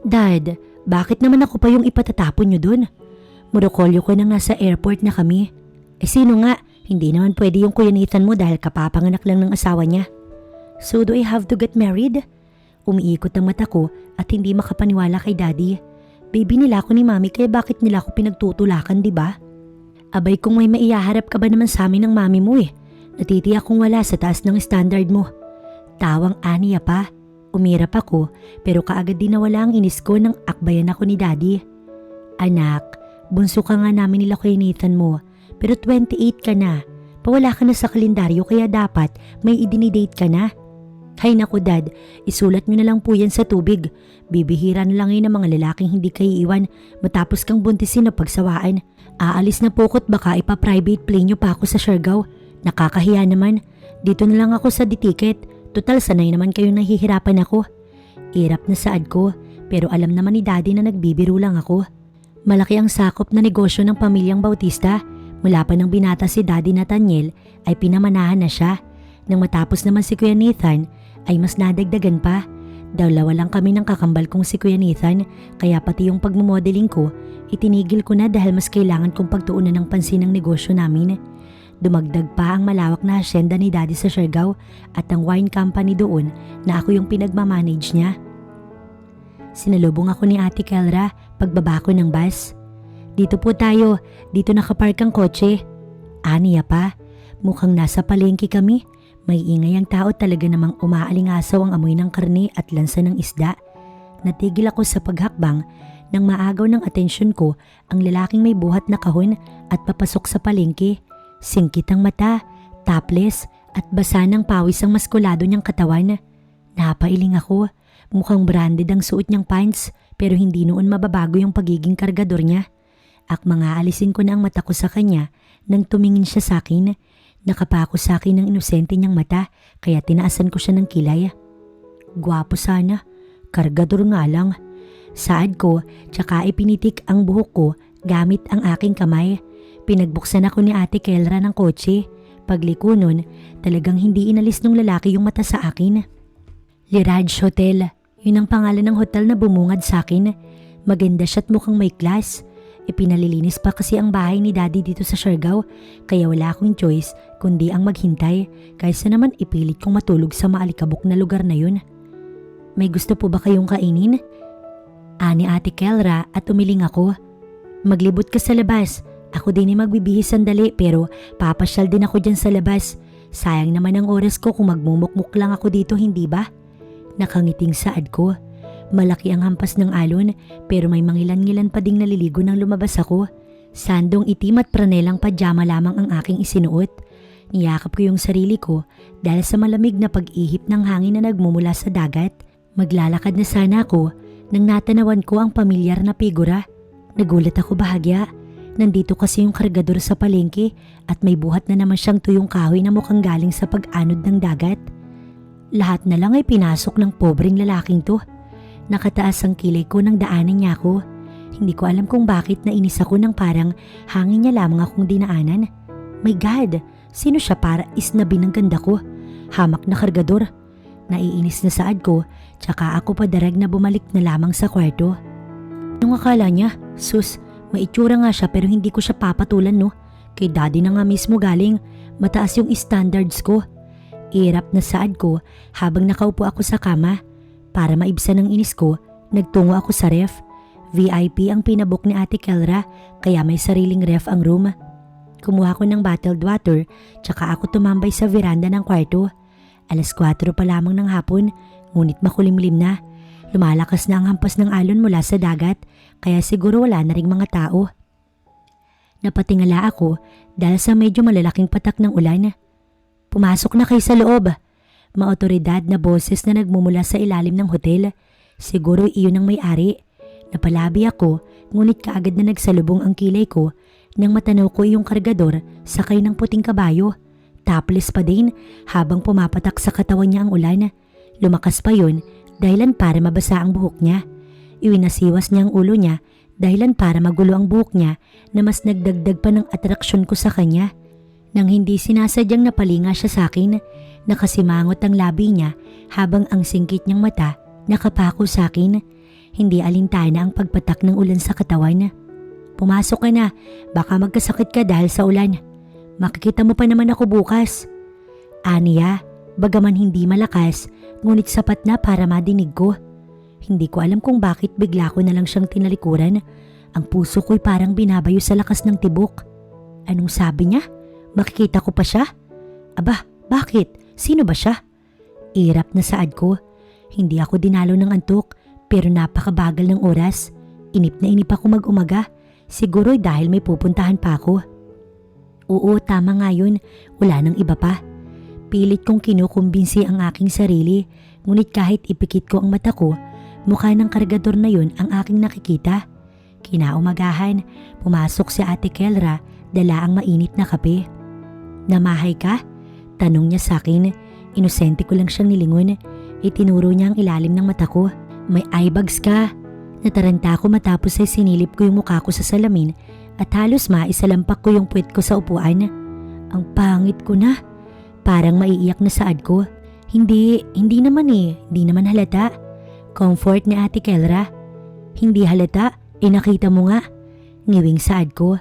Dad, bakit naman ako pa yung ipatatapon nyo dun? Murokolyo ko nang nasa airport na kami. Sino nga? Hindi naman pwede yung Kuya Nathan mo dahil kapapanganak lang ng asawa niya. So do I have to get married? Umiikot ang mata ko at hindi makapaniwala kay Daddy. Baby nila ako ni Mami kaya bakit nila ako pinagtutulakan, di ba? Abay kung may maiyaharap ka ba naman sa amin ng Mami mo eh. Natitiyak kong wala sa taas ng standard mo. Tawang aniya pa. Umirap ako pero kaagad din nawala ang inis ko nang akbayan ako ni Daddy. Anak, bunso ka nga namin nila kay Nathan mo pero 28 ka na. Pawala ka na sa kalendaryo kaya dapat may idinidate ka na. Hay naku Dad, isulat nyo na lang po yan sa tubig. Bibihira na lang yun ng mga lalaking hindi kayo iwan matapos kang buntisin o pagsawaan. Aalis na po ko't baka ipa-private plane nyo pa ako sa Siargao. Nakakahiya naman. Dito na lang ako sa D-ticket. Total sanay naman kayong nahihirapan ako. Irap na saad ko pero alam naman ni Daddy na nagbibiro lang ako. Malaki ang sakop na negosyo ng pamilyang Bautista. Mula pa nang binata si Daddy Nathaniel ay pinamanahan na siya. Nang matapos naman si Kuya Nathan ay mas nadagdagan pa. Dalawa lang kami ng kakambal kong si Kuya Nathan kaya pati yung pagmumodeling ko itinigil ko na dahil mas kailangan kong pagtuunan ng pansin ng negosyo namin. Dumagdag pa ang malawak na hasyenda ni Daddy sa Siargao at ang wine company doon na ako yung pinagmamanage niya. Sinalubong ako ni Ate Kelra pagbaba ko ng bus. Dito po tayo, dito nakapark ang kotse. Aniya pa, mukhang nasa palengke kami. May ingay ang tao talaga namang umaalingasaw ang amoy ng karne at lansa ng isda. Natigil ako sa paghakbang nang maagaw ng atensyon ko ang lalaking may buhat na kahon at papasok sa palengke. Singkit ang mata, topless at basa ng pawis ang maskulado niyang katawan. Napailing ako, mukhang branded ang suot niyang pants pero hindi noon mababago yung pagiging kargador niya. Mga alisin ko na ang mata ko sa kanya nang tumingin siya sa akin. Nakapako sa akin ng inosente niyang mata kaya tinaasan ko siya ng kilay. Gwapo sana, kargador nga lang. Saad ko tsaka ipinitik ang buhok ko gamit ang aking kamay. Pinagbuksan ako ni Ate Kelra ng kotse. Pagliko nun, talagang hindi inalis ng lalaki yung mata sa akin. Liraj Hotel, yun ang pangalan ng hotel na bumungad sa akin. Maganda siya at mukhang may class. Ipinalilinis pa kasi ang bahay ni Daddy dito sa Siargao kaya wala akong choice kundi ang maghintay kaysa naman ipilit kong matulog sa maalikabok na lugar na yun. May gusto po ba kayong kainin? Ani Ate Kelra at umiling ako. Maglibot ka sa labas. Ako din ay magbibihis sandali pero papasyal din ako dyan sa labas. Sayang naman ang oras ko kung magmumukmuk lang ako dito, hindi ba? Nakangiting saad ko. Malaki ang hampas ng alon pero may mangilan-ngilan pa ding naliligo nang lumabas ako. Sandong itim at pranelang pajama lamang ang aking isinuot. Niyakap ko yung sarili ko dahil sa malamig na pag-ihip ng hangin na nagmumula sa dagat. Maglalakad na sana ako nang natanawan ko ang pamilyar na figura. Nagulat ako bahagya. Nandito kasi yung kargador sa palengke at may buhat na naman siyang tuyong kahoy na mukhang galing sa pag-anod ng dagat. Lahat na lang ay pinasok ng pobreng lalaking to. Nakataas ang kilay ko nang daanan niya ako. Hindi ko alam kung bakit nainis ako nang parang hangin niya lamang akong dinaanan. My God, sino siya para isnabin ng ganda ko? Hamak na kargador. Naiinis na saad ko, tsaka ako padarag na bumalik na lamang sa kwarto. Anong akala niya? Sus, maitsura nga siya pero hindi ko siya papatulan no. Kay Daddy na nga mismo galing, mataas yung standards ko. Irap na saad ko habang nakaupo ako sa kama. Para maibsan ang inis ko, nagtungo ako sa ref. VIP ang pinabook ni Ate Kelra kaya may sariling ref ang room. Kumuha ko ng bottled water tsaka ako tumambay sa veranda ng kwarto. 4:00 pa lamang ng hapon ngunit makulimlim na. Lumalakas na ang hampas ng alon mula sa dagat kaya siguro wala na ring mga tao. Napatingala ako dahil sa medyo malalaking patak ng ulan. Pumasok na kayo sa loob. Maotoridad na boses na nagmumula sa ilalim ng hotel. Siguro iyon ang may-ari. Napalabi ako ngunit kaagad na nagsalubong ang kilay ko nang matanaw ko yung kargador sakay ng puting kabayo. Topless pa din habang pumapatak sa katawan niya ang ulan. Lumakas pa yun dahilan para mabasa ang buhok niya. Iwinasiwas niya ang ulo niya dahilan para magulo ang buhok niya na mas nagdagdag pa ng atraksyon ko sa kanya. Nang hindi sinasadyang napalinga siya sa akin, nakasimangot ang labi niya habang ang singkit niyang mata nakapako sa akin. Hindi alintana ang pagpatak ng ulan sa katawan. Pumasok ka na, baka magkasakit ka dahil sa ulan. Makikita mo pa naman ako bukas. Aniya, bagaman hindi malakas, ngunit sapat na para madinig ko. Hindi ko alam kung bakit bigla ko na lang siyang tinalikuran. Ang puso ko'y parang binabayo sa lakas ng tibok. Anong sabi niya? Makikita ko pa siya? Aba, bakit? Sino ba siya? Irap na saad ko. Hindi ako dinalo ng antok pero napakabagal ng oras. Inip na inip ako mag-umaga. Siguro'y dahil may pupuntahan pa ako. Oo, tama nga yun. Wala nang iba pa. Pilit kong kinukumbinsi ang aking sarili. Ngunit kahit ipikit ko ang mata ko, mukha ng kargador na yun ang aking nakikita. Kinaumagahan, pumasok si Ate Kelra, dala ang mainit na kape. Namahay ka? Tanong niya sa akin. Inosente ko lang siyang nilingon. Itinuro niya ang ilalim ng mata ko. May eye bags ka. Nataranta ako matapos ay sinilip ko yung mukha ko sa salamin at halos maisalampak ko yung puwet ko sa upuan. Ang pangit ko na. Parang maiiyak na saad ko. Hindi naman eh. Hindi naman halata. Comfort ni Ate Kelra. Hindi halata. Nakita mo nga. Ngiwing saad ko.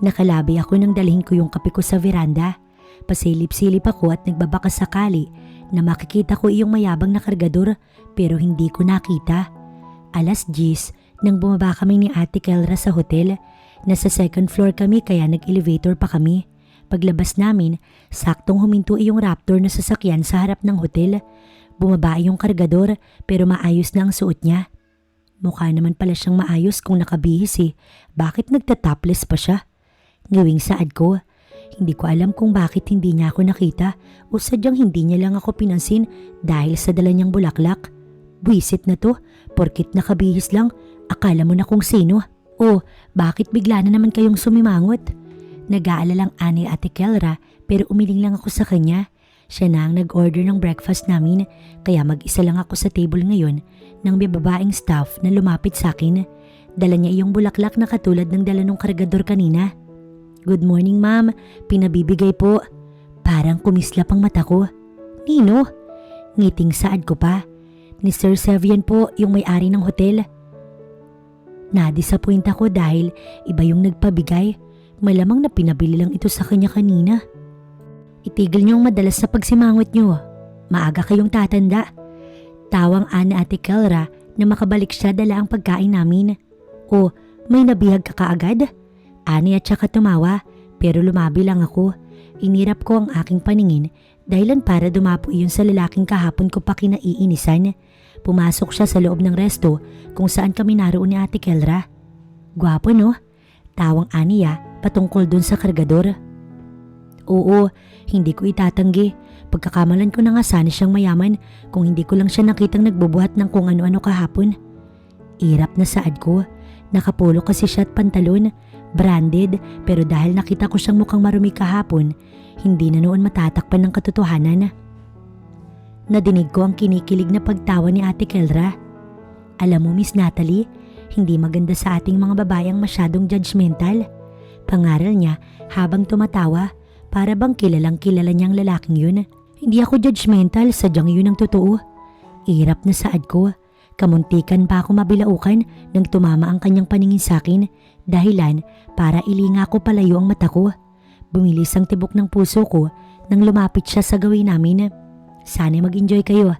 Nakalabi ako nang dalhin ko yung kape ko sa veranda. Pasilip-silip ako at nagbabaka sakali na makikita ko iyong mayabang na kargador pero hindi ko nakita. 10:00 nang bumaba kami ni Ate Kelra sa hotel. Nasa second floor kami kaya nag-elevator pa kami. Paglabas namin, saktong huminto iyong Raptor na sasakyan sa harap ng hotel. Bumaba iyong kargador pero maayos na ang suot niya. Mukha naman pala siyang maayos kung nakabihis eh. Bakit nagtatopless pa siya? Ngiwing saad ko. Hindi ko alam kung bakit hindi niya ako nakita o sadyang hindi niya lang ako pinansin dahil sa dala niyang bulaklak. Buwisit na to, porkit nakabihis lang, akala mo na kung sino. O, bakit bigla na naman kayong sumimangot? Nag-aalalang ani Ate Kelra pero umiling lang ako sa kanya. Siya na ang nag-order ng breakfast namin kaya mag-isa lang ako sa table ngayon nang may babaeng staff na lumapit sa akin. Dala niya iyong bulaklak na katulad ng dala ng kargador kanina. Good morning ma'am, pinabibigay po. Parang kumislap ang mata ko. Nino? Ngiting saad ko pa. Ni Sir Sevian po yung may-ari ng hotel. Na-disappoint ako dahil iba yung nagpabigay. Malamang na pinabili lang ito sa kanya kanina. Itigil niyo ang madalas sa pagsimangot niyo. Maaga kayong tatanda. Tawang ana Ate Kelra na makabalik siya dala ang pagkain namin. O, may nabihag ka kaagad? Ani at saka tumawa pero lumabi lang ako. Inirap ko ang aking paningin dahilan para dumapo iyon sa lalaking kahapon ko pa kinaiinisan. Pumasok siya sa loob ng resto kung saan kami naroon ni Ate Kelra. Gwapo no? Tawang Aniya patungkol dun sa kargador. Oo, hindi ko itatanggi. Pagkakamalan ko na nga sana siyang mayaman kung hindi ko lang siya nakitang nagbubuhat ng kung ano-ano kahapon. Irap na saad ko. Nakapolo kasi siya at pantalon. Branded pero dahil nakita ko siyang mukhang marumi kahapon, hindi na noon matatakpan ng katotohanan. Nadinig ko ang kinikilig na pagtawa ni Ate Kelra. Alam mo Miss Natalie, hindi maganda sa ating mga babayang masyadong judgmental. Pangaral niya habang tumatawa para bang kilalang kilala niyang lalaking yun. Hindi ako judgmental, sadyang yun ang totoo. Irap na saad ko. Kamuntikan pa ako mabilaukan nang tumama ang kanyang paningin sa akin, dahilan para ilinga ko palayo ang mata ko. Bumilis ang tibok ng puso ko nang lumapit siya sa gawin namin. Sana mag-enjoy kayo.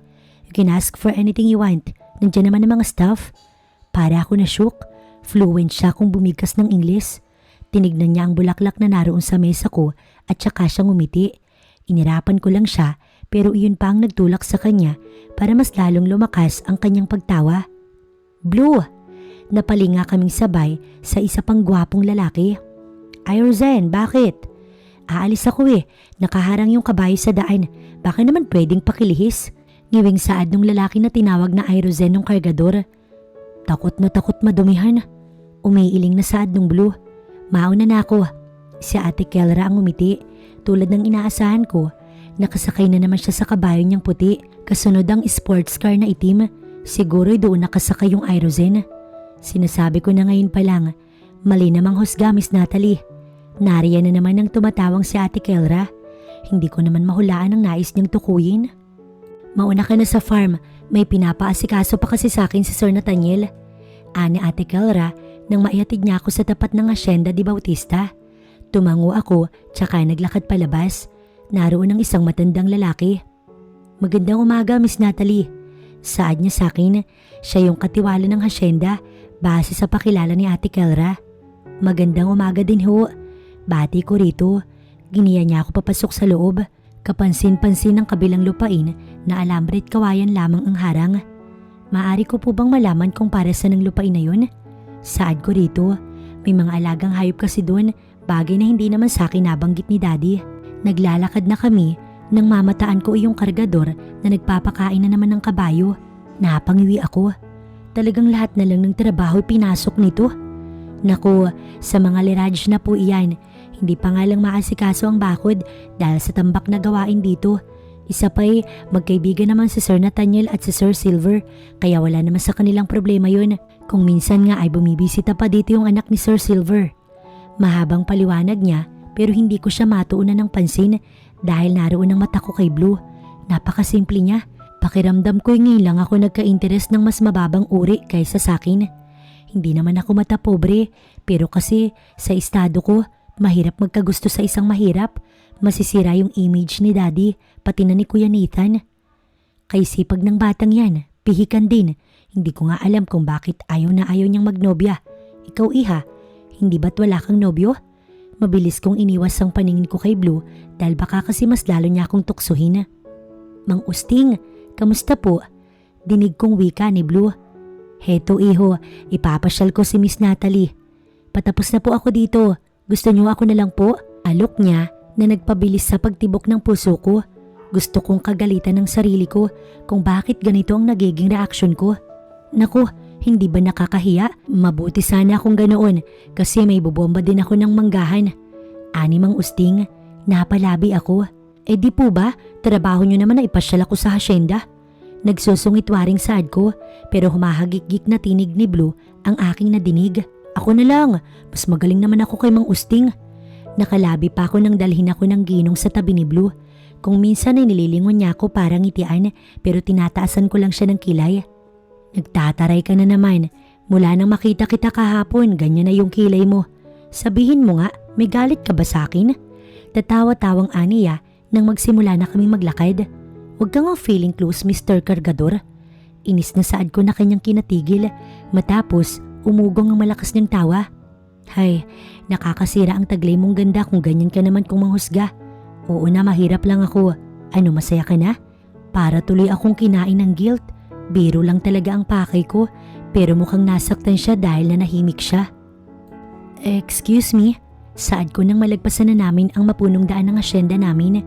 You can ask for anything you want. Nandiyan naman ang mga staff. Para ako na-shook. Fluent siya kung bumigkas ng Ingles. Tinignan niya ang bulaklak na naroon sa mesa ko at saka siyang umiti. Inirapan ko lang siya pero iyon pa ang nagtulak sa kanya para mas lalong lumakas ang kanyang pagtawa. Blue! Napalinga kaming sabay sa isa pang gwapong lalaki. Ay Rosen, bakit? Aalis ako eh. Nakaharang yung kabayo sa daan. Baka naman pwedeng pakilihis. Ngiwing saad ng lalaki na tinawag na Airozen ng kargador. Takot na takot madumihan. Umiiling na saad ng Blue. Mauna na ako. Si Ate Kelra ang umiti. Tulad ng inaasahan ko, nakasakay na naman siya sa kabayo niyang puti. Kasunod ang sports car na itim. Siguro'y doon nakasakay yung Airozen. Sinasabi ko na ngayon pa lang, mali namang husga Miss Natalie. Nariyan na naman ang tumatawang si Ate Kelra. Hindi ko naman mahulaan ang nais niyang tukuyin. Mauna ka na sa farm. May pinapaasikaso pa kasi sa akin si Sir Nathaniel. Ani Ate Kelra nang maihatid niya ako sa tapat ng Hacienda de Bautista. Tumango ako tsaka naglakad palabas. Naroon ang isang matandang lalaki. "Magandang umaga, Miss Natalie." Saad niya sa akin. Siya yung katiwala ng Hacienda base sa pakilala ni Ate Kelra. "Magandang umaga din ho." Bati ko rito. Giniya niya ako papasok sa loob. Kapansin-pansin ng kabilang lupain na alambre at kawayan lamang ang harang. "Maaari ko po bang malaman kung para saan ang lupain na yun?" Saad ko rito. May mga alagang hayop kasi doon, bagay na hindi naman sa akin nabanggit ni Daddy. Naglalakad na kami nang mamataan ko yung kargador na nagpapakain na naman ng kabayo. Napangiwi ako. Talagang lahat na lang ng trabaho pinasok nito. Naku, sa mga liraj na po iyan. Hindi pa nga lang maasikaso ang bakod dahil sa tambak na gawain dito. Isa pa'y magkaibigan naman si Sir Nathaniel at si Sir Silver, kaya wala naman sa kanilang problema yun. Kung minsan nga ay bumibisita pa dito yung anak ni Sir Silver. Mahabang paliwanag niya pero hindi ko siya matuunan ng pansin dahil naroon ang mata ko kay Blue. Napakasimple niya. Pakiramdam ko ngayon lang ako nagka-interest ng mas mababang uri kaysa sa akin. Hindi naman ako mata pobre pero kasi sa estado ko, mahirap magkagusto sa isang mahirap. Masisira yung image ni Daddy, pati na ni Kuya Nathan. Kay sipag ng batang yan, pihikan din. Hindi ko nga alam kung bakit ayaw na ayaw niyang magnobya. Ikaw iha, hindi ba't wala kang nobyo? Mabilis kong iniwas ang paningin ko kay Blue dahil baka kasi mas lalo niya akong tuksuhin. "Mang Usting, kamusta po?" Dinig kong wika ni Blue. "Heto iho, ipapasyal ko si Miss Natalie. Patapos na po ako dito. Gusto niyo ako na lang po?" Alok niya na nagpabilis sa pagtibok ng puso ko. Gusto kong kagalitan ng sarili ko kung bakit ganito ang nagiging reaksyon ko. Naku, hindi ba nakakahiya? Mabuti sana kung ganoon kasi may bubomba din ako ng manggahan. Ani Mang Usting, napalabi ako. "Eh di po ba, trabaho niyo naman na ipasyal ako sa hacienda?" Nagsusungit-waring saad ko pero humahagik-gik na tinig ni Blue ang aking nadinig. "Ako na lang, mas magaling naman ako kay Mang Usting." Nakalabi pa ako nang dalhin ako ng ginong sa tabi ni Blue. Kung minsan ay nililingon niya ako para ngitian pero tinataasan ko lang siya ng kilay. "Nagtataray ka na naman. Mula nang makita kita kahapon, ganyan na yung kilay mo. Sabihin mo nga, may galit ka ba sa akin?" Tatawa-tawang aniya nang magsimula na kaming maglakad. "Huwag ka nga feeling close, Mr. Cargador." Inis na saad ko na kanyang kinatigil matapos umugong ang malakas niyang tawa. "Hay, nakakasira ang taglay mong ganda kung ganyan ka naman kung manghusga. Oo na, mahirap lang ako. Ano, masaya ka na?" Para tuloy akong kinain ng guilt. Biro lang talaga ang pakay ko pero mukhang nasaktan siya dahil nanahimik siya. "Excuse me?" Saad ko nang malagpasan na namin ang mapunong daan ng hacienda namin.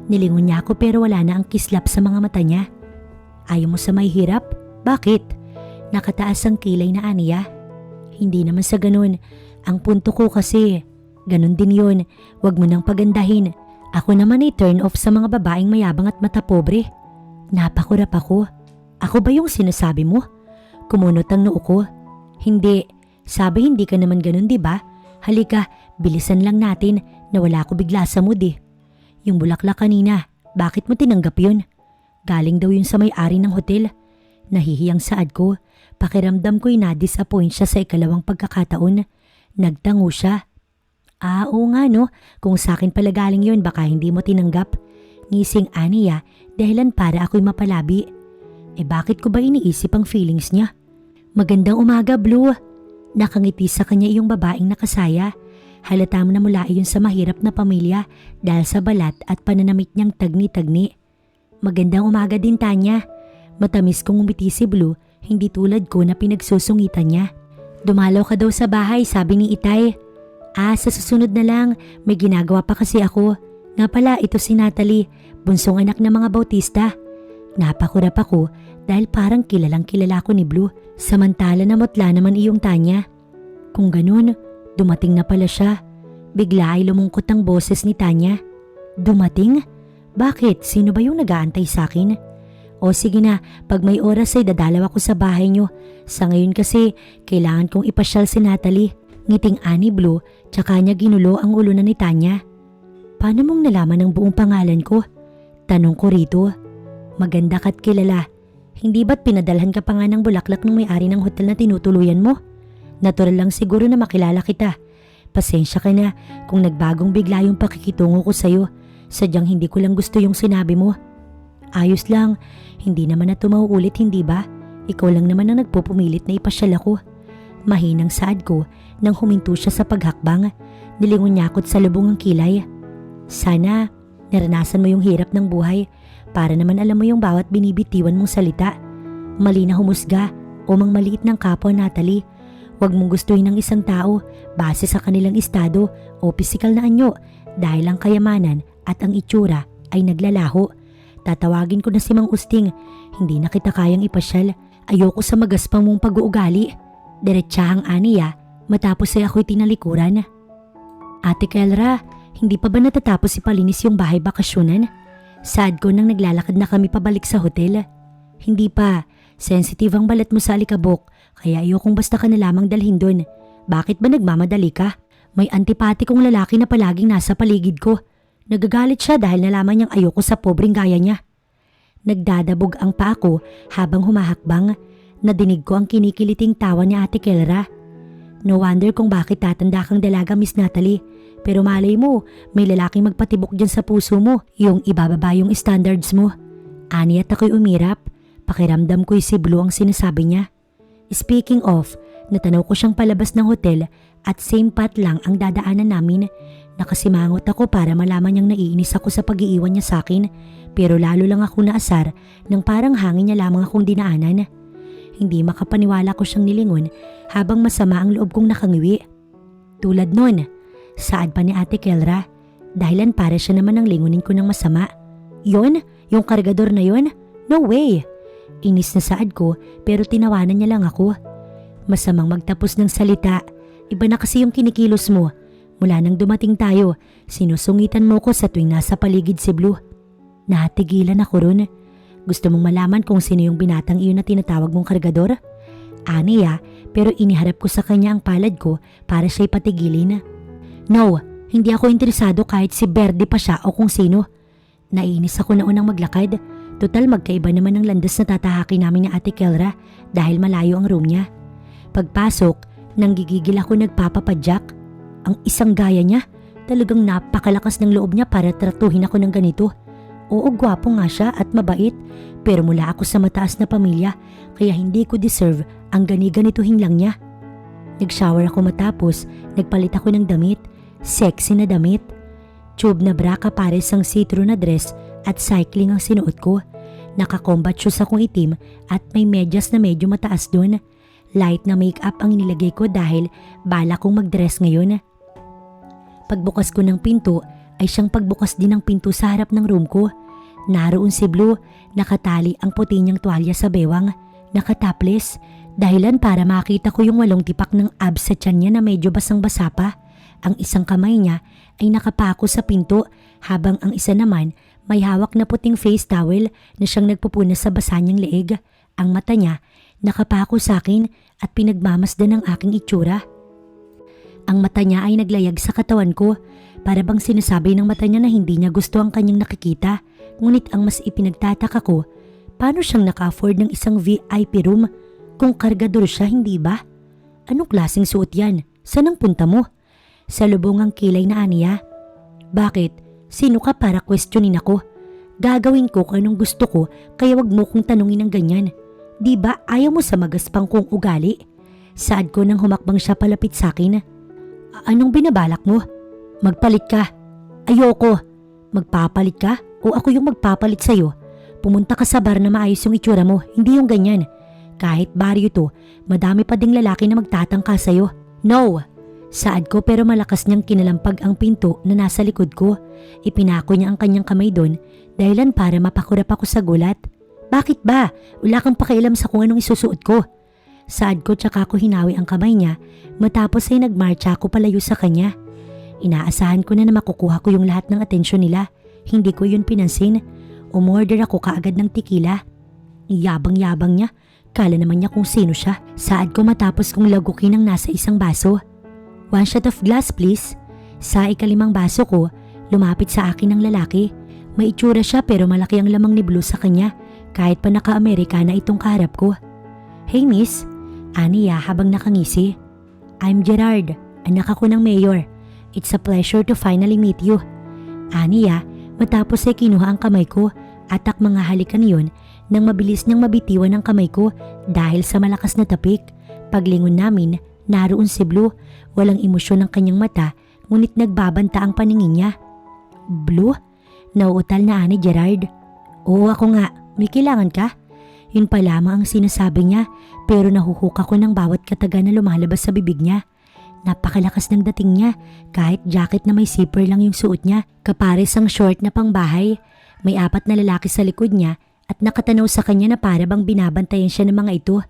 Nilingon niya ako pero wala na ang kislap sa mga mata niya. "Ayaw mo sa may hirap? Bakit?" Nakataas ang kilay na aniya. "Hindi naman sa ganun. Ang punto ko kasi, ganun din yun. Huwag mo nang pagandahin. Ako naman ay turn off sa mga babaeng mayabang at mata pobre." Napakurap ako. "Ako ba yung sinasabi mo?" Kumunot ang noo ko. "Hindi. Sabi hindi ka naman ganun, di ba? Halika, bilisan lang natin na wala ko bigla sa mood eh." "Yung bulaklak kanina, bakit mo tinanggap yun?" "Galing daw yun sa may-ari ng hotel." Nahihiyang saad ko. Pakiramdam ko'y na-disappoint siya sa ikalawang pagkakataon. Nagtango siya. Oo nga no, kung sa akin pala galing yun baka hindi mo tinanggap." Ngising aniya dahilan para ako'y mapalabi. Bakit ko ba iniisip ang feelings niya? "Magandang umaga, Blue." Nakangiti sa kanya iyong babaeng nakasaya. Halata mo na mula iyon sa mahirap na pamilya dahil sa balat at pananamit niyang tagni-tagni. "Magandang umaga din, Tanya." Matamis kong umiti si Blue, hindi tulad ko na pinagsusungitan niya. "Dumalaw ka daw sa bahay, sabi ni Itay." Sa susunod na lang, may ginagawa pa kasi ako. Nga pala, ito si Natalie, bunsong anak ng mga Bautista. Napakurap ako dahil parang kilalang kilala ko ni Blue, samantala namutla naman iyong Tanya. Kung ganun, dumating na pala siya. Bigla ay lumungkot ang boses ni Tanya. "Dumating? Bakit? Sino ba yung nag-aantay sa akin?" "O sige na, pag may oras ay dadalaw ako sa bahay niyo. Sa ngayon kasi, kailangan kong ipasyal si Natalie." Ngiting ani Blue, tsaka niya ginulo ang ulo na ni Tanya. "Paano mong nalaman ang buong pangalan ko?" Tanong ko rito. "Maganda ka't kilala. Hindi ba't pinadalhan ka pa nga ng bulaklak ng may-ari ng hotel na tinutuluyan mo? Natural lang siguro na makilala kita. Pasensya ka na kung nagbagong bigla yung pakikitungo ko sa'yo. Sadyang hindi ko lang gusto yung sinabi mo. Ayos lang, hindi naman na ito mauulit, hindi ba? Ikaw lang naman ang nagpupumilit na ipasyal ako. Mahinang saad ko nang huminto siya sa paghakbang. Nilingon niya ako't sa lubong ang kilay. Sana naranasan mo yung hirap ng buhay para naman alam mo yung bawat binibitiwan mong salita. Mali na humusga o mangmaliit ng kapwa, Natalie. Huwag mong gustuhin ng isang tao base sa kanilang estado o pisikal na anyo dahil ang kayamanan at ang itsura ay naglalaho. Tatawagin ko na si Mang Usting. Hindi na kita kayang ipasyal. Ayoko sa magaspang mong pag-uugali. Diretsahang aniya matapos ay ako'y tinalikuran. Ate Kelra, hindi pa ba natatapos ipalinis yung bahay bakasyonan? Sad ko nang naglalakad na kami pabalik sa hotel. Hindi pa. Sensitive ang balat mo sa alikabok kaya ayokong basta ka na lamang dalhin doon. Bakit ba nagmamadali ka? May antipati kong lalaki na palaging nasa paligid ko. Nagagalit siya dahil nalaman niyang ayoko sa pobreng gaya niya. Nagdadabog ang paa ko habang humahakbang. Nadinig ko ang kinikiliting tawa ni Ate Kelra. No wonder kung bakit tatanda kang dalaga, Miss Natalie. Pero malay mo, may lalaking magpatibok dyan sa puso mo, yung ibababa yung standards mo. Ani at ako'y umirap. Pakiramdam ko'y si Blue ang sinasabi niya. Speaking of, natanaw ko siyang palabas ng hotel at same path lang ang dadaanan namin. Nakasimangot ako para malaman niyang naiinis ako sa pag-iiwan niya sa akin, pero lalo lang ako naasar nang parang hangin niya lamang akong dinaanan. Hindi makapaniwala ko siyang nilingon habang masama ang loob kong nakangiwi. Tulad nun, saad pa ni Ate Kelra, dahilan para siya naman ang lingunin ko ng masama. Yon? Yung kargador na yon? No way! Inis na saad ko pero tinawanan niya lang ako. Masamang magtapos ng salita, iba na kasi yung kinikilos mo. Mula nang dumating tayo, sinusungitan mo ko sa tuwing nasa paligid si Blue. Natigilan ako ron. Gusto mong malaman kung sino yung binatang iyon na tinatawag mong kargador? Aniya, pero iniharap ko sa kanya ang palad ko para siya'y patigilin. No, hindi ako interesado kahit si Verde pa siya o kung sino. Nainis ako na unang maglakad. Total magkaiba naman ang landas na tatahakin namin ni Ate Kelra dahil malayo ang room niya. Pagpasok, nanggigigil ako nagpapapadyak. Ang isang gaya niya, talagang napakalakas ng loob niya para tratuhin ako ng ganito. Oo, gwapo nga siya at mabait, pero mula ako sa mataas na pamilya kaya hindi ko deserve ang gani-ganituhin lang niya. Nag-shower ako matapos, nagpalit ako ng damit, sexy na damit. Tube na bra kapares ang see-through na dress at cycling ang sinuot ko. Naka-combat shoes akong itim at may medyas na medyo mataas doon. Light na makeup ang inilagay ko dahil bala kong mag-dress ngayon. Pagbukas ko ng pinto ay siyang pagbukas din ng pinto sa harap ng room ko. Naroon si Blue, nakatali ang puti niyang tuwalya sa bewang, nakatopless, dahilan para makita ko yung 8 tipak ng abs sa tiyan niya na medyo basang-basa pa. Ang isang kamay niya ay nakapako sa pinto habang ang isa naman may hawak na puting face towel na siyang nagpupunas sa basa niyang leeg. Ang mata niya nakapako sa akin at pinagmamasdan ng aking itsura. Ang mata niya ay naglayag sa katawan ko, para bang sinasabi ng mata niya na hindi niya gusto ang kanyang nakikita. Ngunit ang mas ipinagtataka ko, paano siyang naka-afford ng isang VIP room kung kargador siya, hindi ba? Anong klaseng suot yan? Saan ang punta mo? Sa lubong ang kilay na aniya. Bakit? Sino ka para questionin ako? Gagawin ko kung anong gusto ko kaya wag mo kong tanungin ng ganyan. Di ba ayaw mo sa magaspang kong ugali? Saad ko nang humakbang siya palapit sa akin. Anong binabalak mo? Magpalit ka. Ayoko. Magpapalit ka o ako yung magpapalit sa'yo? Pumunta ka sa bar na maayos yung itsura mo, hindi yung ganyan. Kahit baryo to, madami pa ding lalaki na magtatangka sa'yo. No! Saad ko pero malakas niyang kinalampag ang pinto na nasa likod ko. Ipinako niya ang kanyang kamay doon dahilan para mapakurap ako sa gulat. Bakit ba? Wala kang pakialam sa kung anong isusuot ko. Saad ko tsaka ko hinawi ang kamay niya matapos ay nagmarcha ako palayo sa kanya. Inaasahan ko na makukuha ko yung lahat ng atensyon nila. Hindi ko yun pinansin. Umorder ako kaagad ng tequila. Yabang-yabang niya. Kala naman niya kung sino siya. Saad ko matapos kong lagukin ang nasa isang baso. 1 shot of glass please. Sa ikalimang baso ko, lumapit sa akin ang lalaki. May itsura siya pero malaki ang lamang ni Blue sa kanya. kahit pa naka-Amerikana itong kaharap ko. "Hey miss," aniya habang nakangisi. "I'm Gerard, anak ako ng mayor. It's a pleasure to finally meet you." Aniya matapos ay kinuha ang kamay ko at mga halikan yun nang mabilis niyang mabitiwan ang kamay ko dahil sa malakas na tapik. Paglingon namin, naroon si Blue. Walang emosyon ang kanyang mata ngunit nagbabanta ang paningin niya. "Blue?" Nauutal na ani Gerard. "Oo, ako nga. May kailangan ka?" Yun pa lamang ang sinasabi niya pero nahuhuka ko ng bawat kataga na lumalabas sa bibig niya. Napakalakas ng dating niya kahit jacket na may zipper lang yung suot niya. Kapares ang short na pangbahay. May 4 na lalaki sa likod niya at nakatanaw sa kanya na para bang binabantayan siya ng mga ito.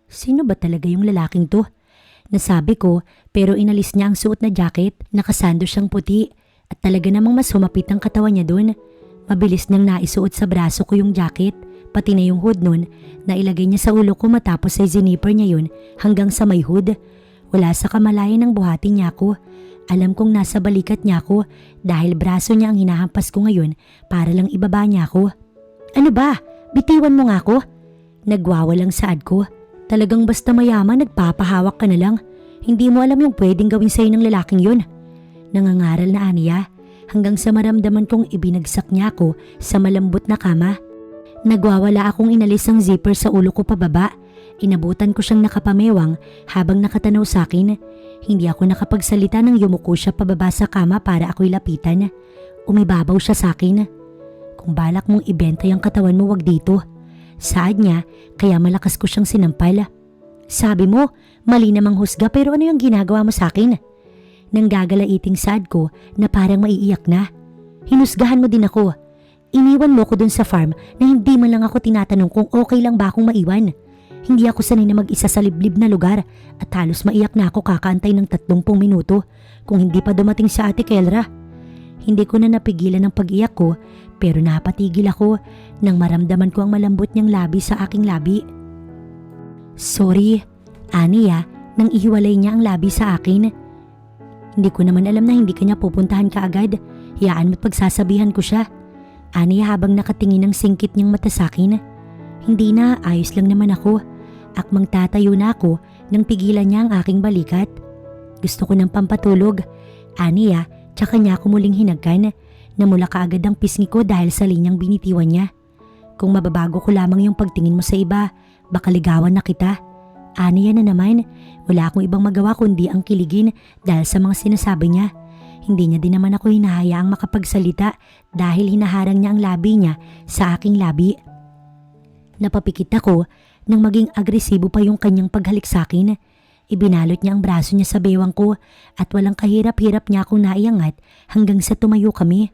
Sino ba talaga yung lalaking to? Nasabi ko pero inalis niya ang suot na jacket. Nakasando siyang puti at talaga namang mas humapit ang katawan niya doon. Mabilis niyang naisuot sa braso ko yung jacket pati na yung hood nun na ilagay niya sa ulo ko matapos ay zinipper niya yun hanggang sa may hood. Wala sa kamalayan ng buhati niya ako. Alam kong nasa balikat niya ako dahil braso niya ang hinahampas ko ngayon para lang ibaba niya ako. "Ano ba? Bitiwan mo nga ako?" Nagwawalang saad ko. Talagang basta mayaman nagpapahawak ka na lang. Hindi mo alam yung pwedeng gawin sa'yo ng lalaking yun. Nangangaral na aniya hanggang sa maramdaman kong ibinagsak niya ako sa malambot na kama. Nagwawala akong inalis ang zipper sa ulo ko pababa. Inabutan ko siyang nakapamewang habang nakatanaw sa akin. Hindi ako nakapagsalita nang yumuko siya pababa sa kama para ako'y lapitan. Umibabaw siya sa akin. "Kung balak mong ibenta yung katawan mo, wag dito." Saad niya kaya malakas ko siyang sinampal. "Sabi mo, mali namang husga pero ano yung ginagawa mo sa akin?" Nang gagalaiting saad ko na parang maiiyak na. "Hinusgahan mo din ako. Iniwan mo ko dun sa farm na hindi man lang ako tinatanong kung okay lang ba akong maiwan. Hindi ako sanay na mag-isa sa liblib na lugar at halos maiyak na ako kakaantay ng 30 minuto kung hindi pa dumating si Ate Kelra." Hindi ko na napigilan ang pag-iyak ko pero napatigil ako nang maramdaman ko ang malambot niyang labi sa aking labi. "Sorry," aniya nang ihiwalay niya ang labi sa akin. "Hindi ko naman alam na hindi kanya pupuntahan kaagad. Hiyaan mo't pagsasabihan ko siya." Aniya habang nakatingin ng singkit niyang mata sa akin. "Hindi na, ayos lang naman ako." Akmang tatayo na ako nang pigilan niya ang aking balikat. "Gusto ko ng pampatulog." Aniya, tsaka niya ako muling hinagkan. Namula kaagad ang pisngi ko dahil sa linyang binitiwan niya. "Kung mababago ko lamang yung pagtingin mo sa iba, baka ligawan na kita." Aniya na naman, wala akong ibang magawa kundi ang kiligin dahil sa mga sinasabi niya. Hindi niya din naman ako hinahayaang makapagsalita dahil hinaharang niya ang labi niya sa aking labi. Napapikit ako nang maging agresibo pa yung kanyang paghalik sa akin. Ibinalot niya ang braso niya sa bewang ko at walang kahirap-hirap niya akong naiangat hanggang sa tumayo kami.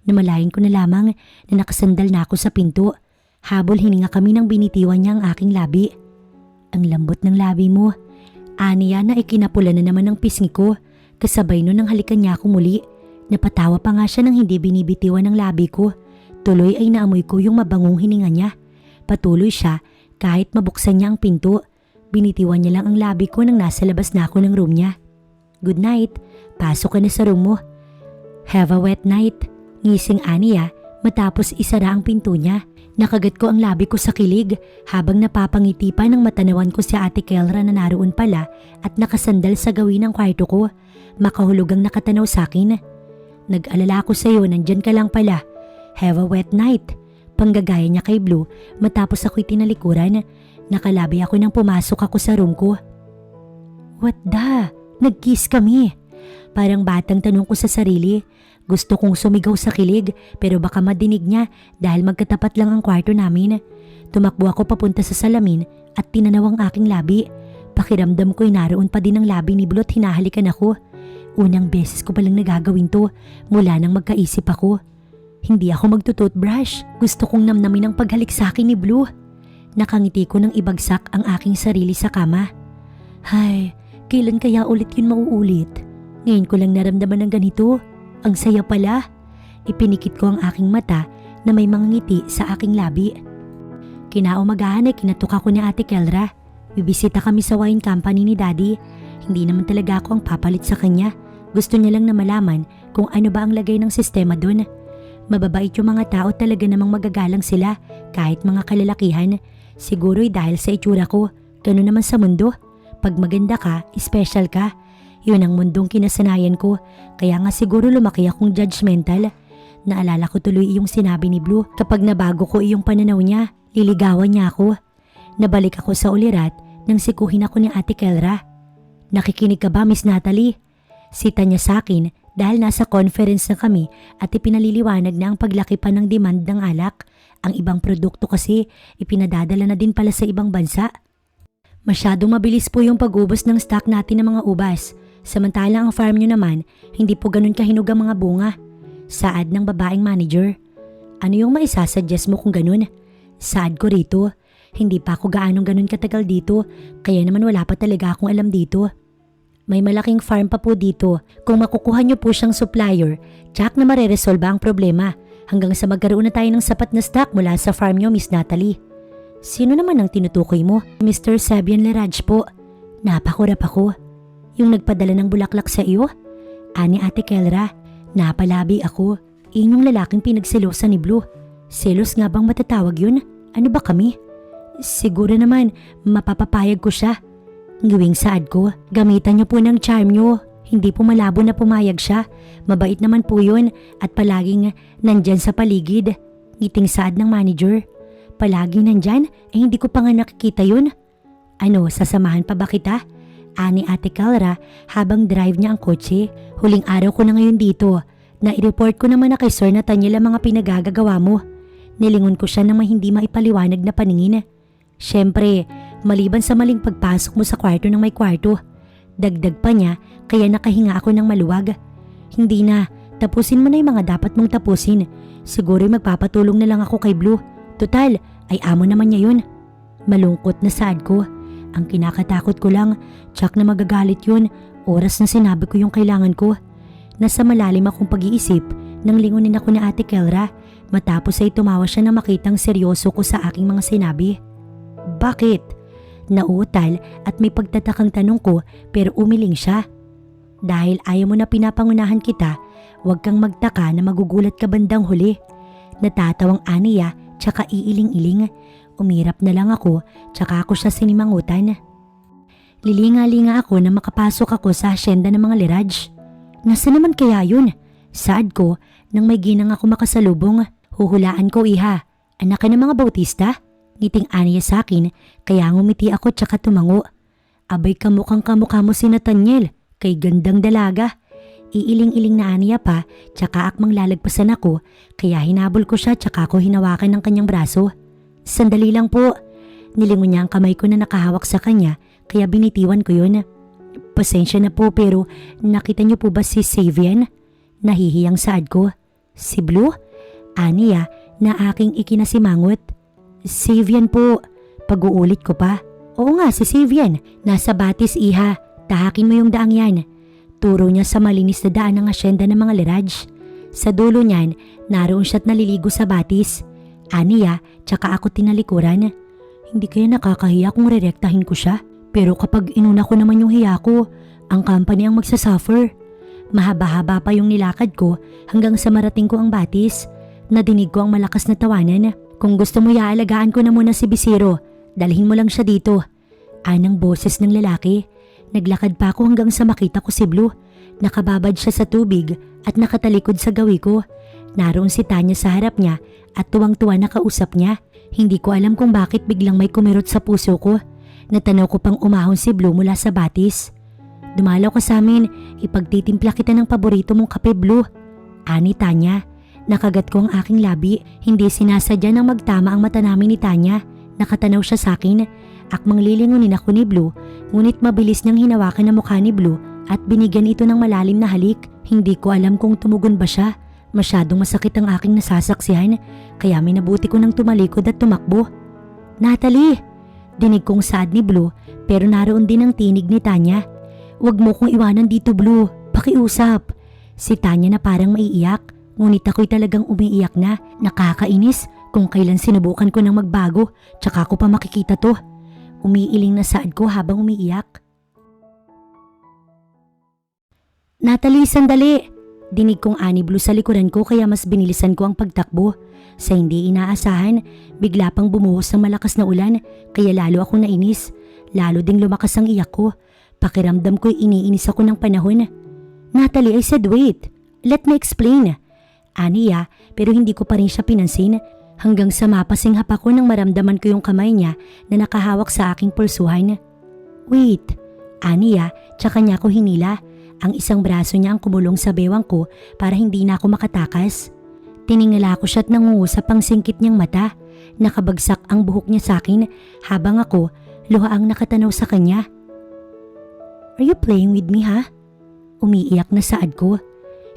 Namalayan ko na lamang na nakasandal na ako sa pinto. Habol hininga kami nang binitiwan niya ang aking labi. "Ang lambot ng labi mo." Aniya na ikinapula na naman ang pisngi ko. Kasabay nun ang halikan niya ako muli. Napatawa pa nga siya nang hindi binibitiwan ng labi ko. Tuloy ay naamoy ko yung mabangong hininga niya. Patuloy siya kahit mabuksan niya ang pinto. Binitiwan niya lang ang labi ko nang nasa labas na ako ng room niya. "Good night. Pasok ka na sa room mo." "Have a wet night." Ngising aniya matapos isara ang pinto niya. Nakagat ko ang labi ko sa kilig habang napapangiti pa ng matanawan ko si Ate Kelra na naroon pala at nakasandal sa gawin ng kwarto ko. Makahulugang nakatanaw sa akin. "Nag-alala ako sa iyo, nandyan ka lang pala. Have a wet night." Panggagaya niya kay Blue matapos ako'y tinalikuran. Nakalabi ako nang pumasok ako sa room ko. "What the? Nag-kiss kami." Parang batang tanong ko sa sarili. Gusto kong sumigaw sa kilig pero baka madinig niya dahil magkatapat lang ang kwarto namin. Tumakbo ako papunta sa salamin at tinanaw ang aking labi. Pakiramdam ko'y naroon pa din ang labi ni Blue at hinahalikan ako. Unang beses ko palang nagagawin to mula nang magkaisip ako. Hindi ako magtutoothbrush. Gusto kong namnamin ang paghalik sa akin ni Blue. Nakangiti ko nang ibagsak ang aking sarili sa kama. Hay, kailan kaya ulit yun mauulit? Ngayon ko lang naramdaman ng ganito. Ang saya pala. Ipinikit ko ang aking mata na may mga ngiti sa aking labi. Kinaumagahan ay kinatok ako ni Ate Kelra. Bibisita kami sa wine company ni Daddy. Hindi naman talaga ako ang papalit sa kanya. Gusto niya lang na malaman kung ano ba ang lagay ng sistema doon. Mababait yung mga tao, talaga namang magagalang sila Kahit mga kalalakihan, siguro'y dahil sa itsura ko, gano'n naman sa mundo. Pag maganda ka, special ka. Yun ang mundong kinasanayan ko, kaya nga siguro lumaki akong judgmental. Naalala ko tuloy iyong sinabi ni Blue, kapag nabago ko iyong pananaw niya, liligawan niya ako. Nabalik ako sa ulirat nang sikuhin ako ni Ate Kelra. Nakikinig ka ba, Miss Natalie? Sita niya sa akin dahil nasa conference na kami at ipinaliliwanag na ang paglaki pa ng demand ng alak. Ang ibang produkto kasi ipinadadala na din pala sa ibang bansa. Masyadong mabilis po yung pag-ubos ng stock natin ng mga ubas. Samantala ang farm nyo naman, hindi po ganun kahinog ang mga bunga. Saad ng babaeng manager. Ano yung maisasuggest mo kung ganun? Saad ko rito. Hindi pa ako gaanong ganun katagal dito, kaya naman wala pa talaga akong alam dito. May malaking farm pa po dito. Kung makukuha nyo po siyang supplier, tsak na mareresolba ang problema. Hanggang sa magkaroon na tayo ng sapat na stock mula sa farm nyo, Miss Natalie. Sino naman ang tinutukoy mo? Mr. Sabian Leraj po. Napakurap ako. Yung nagpadala ng bulaklak sa iyo? Ani Ate Kelra, napalabi ako. Inyong lalaking pinagselosan ni Blue. Selos nga bang matatawag yun? Ano ba kami? Siguro naman, mapapapayag ko siya. Ngiwing saad ko, gamitan niyo po ng charm niyo. Hindi po malabo na pumayag siya. Mabait naman po yun at palaging nandyan sa paligid. Ngiting saad ng manager. Palaging nandyan? Hindi ko pa nga nakikita yun. Ano, sasamahan pa ba kita? Ani Ate Kelra habang drive niya ang kotse. Huling araw ko na ngayon dito. Na-report ko naman na kay Sir Nathaniel ang mga pinagagagawa mo. Nilingon ko siya ng hindi maipaliwanag na paningin. Siyempre, maliban sa maling pagpasok mo sa kwarto ng may kwarto. Dagdag pa niya, kaya nakahinga ako ng maluwag. Hindi na, tapusin mo na yung mga dapat mong tapusin. Siguro magpapatulong na lang ako kay Blue. Total, ay amo naman niya yun. Malungkot na saad ko. Ang kinakatakot ko lang, tsak na magagalit yun. Oras na sinabi ko yung kailangan ko. Nasa malalim akong pag-iisip nang lingunin ako ni Ate Kelra. Matapos ay tumawa siya na makitang seryoso ko sa aking mga sinabi. Bakit? Nauutal at may pagtatakang tanong ko pero umiling siya. Dahil ayaw mo na pinapangunahan kita, huwag kang magtaka na magugulat ka bandang huli. Natatawang aniya tsaka iiling-iling. Umirap na lang ako tsaka ako siya sinimangutan. Lilinga-linga ako na makapasok ako sa asyenda ng mga Leraj. Nasa naman kaya yun? Saad ko nang may ginang ako makasalubong. Huhulaan ko, iha. Anak ka ng mga Bautista? Ngiting aniya sa akin kaya ngumiti ako tsaka tumango. Abay kamukhang kamukha mo si Nathaniel, kay gandang dalaga. Iiling-iling na aniya pa tsaka akmang lalagpasan ako kaya hinabol ko siya tsaka ako hinawakan ng kanyang braso. Sandali lang po. Nilingon niya ang kamay ko na nakahawak sa kanya kaya binitiwan ko yun. Pasensya na po pero nakita niyo po ba si Savian? Nahihiyang saad ko. Si Blue? Aniya na aking ikinasimangot. Savian po. Pag-uulit ko pa. Oo nga, si Savian. Nasa batis, iha. Tahakin mo yung daang yan. Turo niya sa malinis na daan ng asyenda ng mga Leraj. Sa dulo niyan, naroon siya't naliligo sa batis. Aniya, tsaka ako tinalikuran. Hindi kaya nakakahiya kung rerektahin ko siya. Pero kapag inuna ko naman yung hiya ko, ang company ang magsasuffer. Mahaba-haba pa yung nilakad ko hanggang sa marating ko ang batis. Nadinig ko ang malakas na tawanan. Kung gusto mo iaalagaan ko na muna si Bisiro, dalhin mo lang siya dito. Anang boses ng lalaki. Naglakad pa ako hanggang sa makita ko si Blue. Nakababad siya sa tubig at nakatalikod sa gawi ko. Naroon si Tanya sa harap niya at tuwang-tuwa na kausap niya. Hindi ko alam kung bakit biglang may kumirot sa puso ko. Natanaw ko pang umahon si Blue mula sa batis. Dumalaw ka sa amin, ipagtitimpla kita ng paborito mong kape, Blue. Ani Tanya. Nakagat ko ang aking labi, hindi sinasadya nang magtama ang mata namin ni Tanya. Nakatanaw siya sa akin. Akmang lilingunin ako ni Blue, ngunit mabilis niyang hinawakan ang mukha ni Blue at binigyan ito ng malalim na halik. Hindi ko alam kung tumugon ba siya. Masyadong masakit ang aking nasasaksihan, kaya minabuti ko nang tumalikod at tumakbo. Natalie! Dinig kong saad ni Blue, pero naroon din ang tinig ni Tanya. Huwag mo kong iwanan dito, Blue. Pakiusap. Si Tanya na parang maiiyak. Ngunit ako'y talagang umiiyak na. Nakakainis kung kailan sinubukan ko nang magbago, tsaka ko pa makikita to. Umiiling na saad ko habang umiiyak. Natalie, sandali! Dinig kong Ani Blue sa likuran ko kaya mas binilisan ko ang pagtakbo. Sa hindi inaasahan, bigla pang bumuhos ng malakas na ulan kaya lalo akong nainis. Lalo ding lumakas ang iyak ko. Pakiramdam ko'y iniinis ako ng panahon. Natalie, I said wait. Let me explain. Aniya, pero hindi ko pa rin siya pinansin hanggang sa mapasinghap ako nang maramdaman ko yung kamay niya na nakahawak sa aking pulsuhan. Wait. Aniya, tsaka niya ako hinila. Ang isang braso niya ang kumulong sa bewang ko para hindi na ako makatakas. Tiningala ko siya at nangungusap ang singkit niyang mata. Nakabagsak ang buhok niya sa akin habang ako luhaang nakatanaw sa kanya. Are you playing with me ha? Umiiyak na saad ko.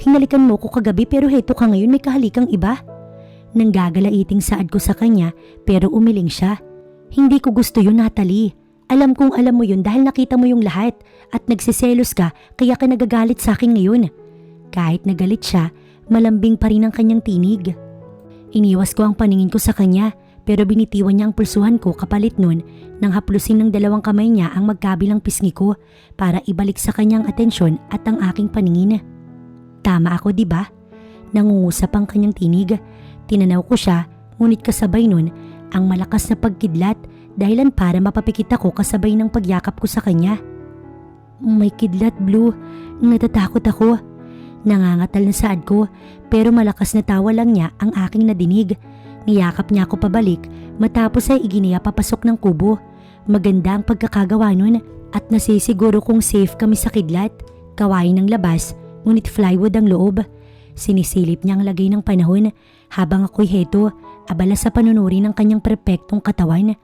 Hinalikan mo ko kagabi pero heto ka ngayon may kahalikang iba. Nanggagalaiting saad ko sa kanya pero umiling siya. Hindi ko gusto yun, Natalie. Alam kong alam mo yun dahil nakita mo yung lahat at nagsiselos ka kaya ka nagagalit sa akin ngayon. Kahit nagalit siya, malambing pa rin ang kanyang tinig. Iniwas ko ang paningin ko sa kanya pero binitiwan niya ang pulsuhan ko kapalit nun nang haplusin ng dalawang kamay niya ang magkabilang pisngi ko para ibalik sa kanyang atensyon at ang aking paningin. Tama ako, di ba? Nangungusap ang kanyang tinig. Tinanaw ko siya ngunit kasabay nun ang malakas na pagkidlat dahilan para mapapikit ako kasabay ng pagyakap ko sa kanya. May kidlat, Blue. Natatakot ako. Nangangatal na saad ko pero malakas na tawa lang niya ang aking nadinig. Niyakap niya ako pabalik matapos ay iginiya papasok ng kubo. Maganda ang pagkakagawa nun at nasisiguro kong safe kami sa kidlat. Kawain ng labas ngunit plywood ang loob. Sinisilip niya ang lagay ng panahon habang ako'y heto, abala sa panunuri ng kanyang perpektong katawan.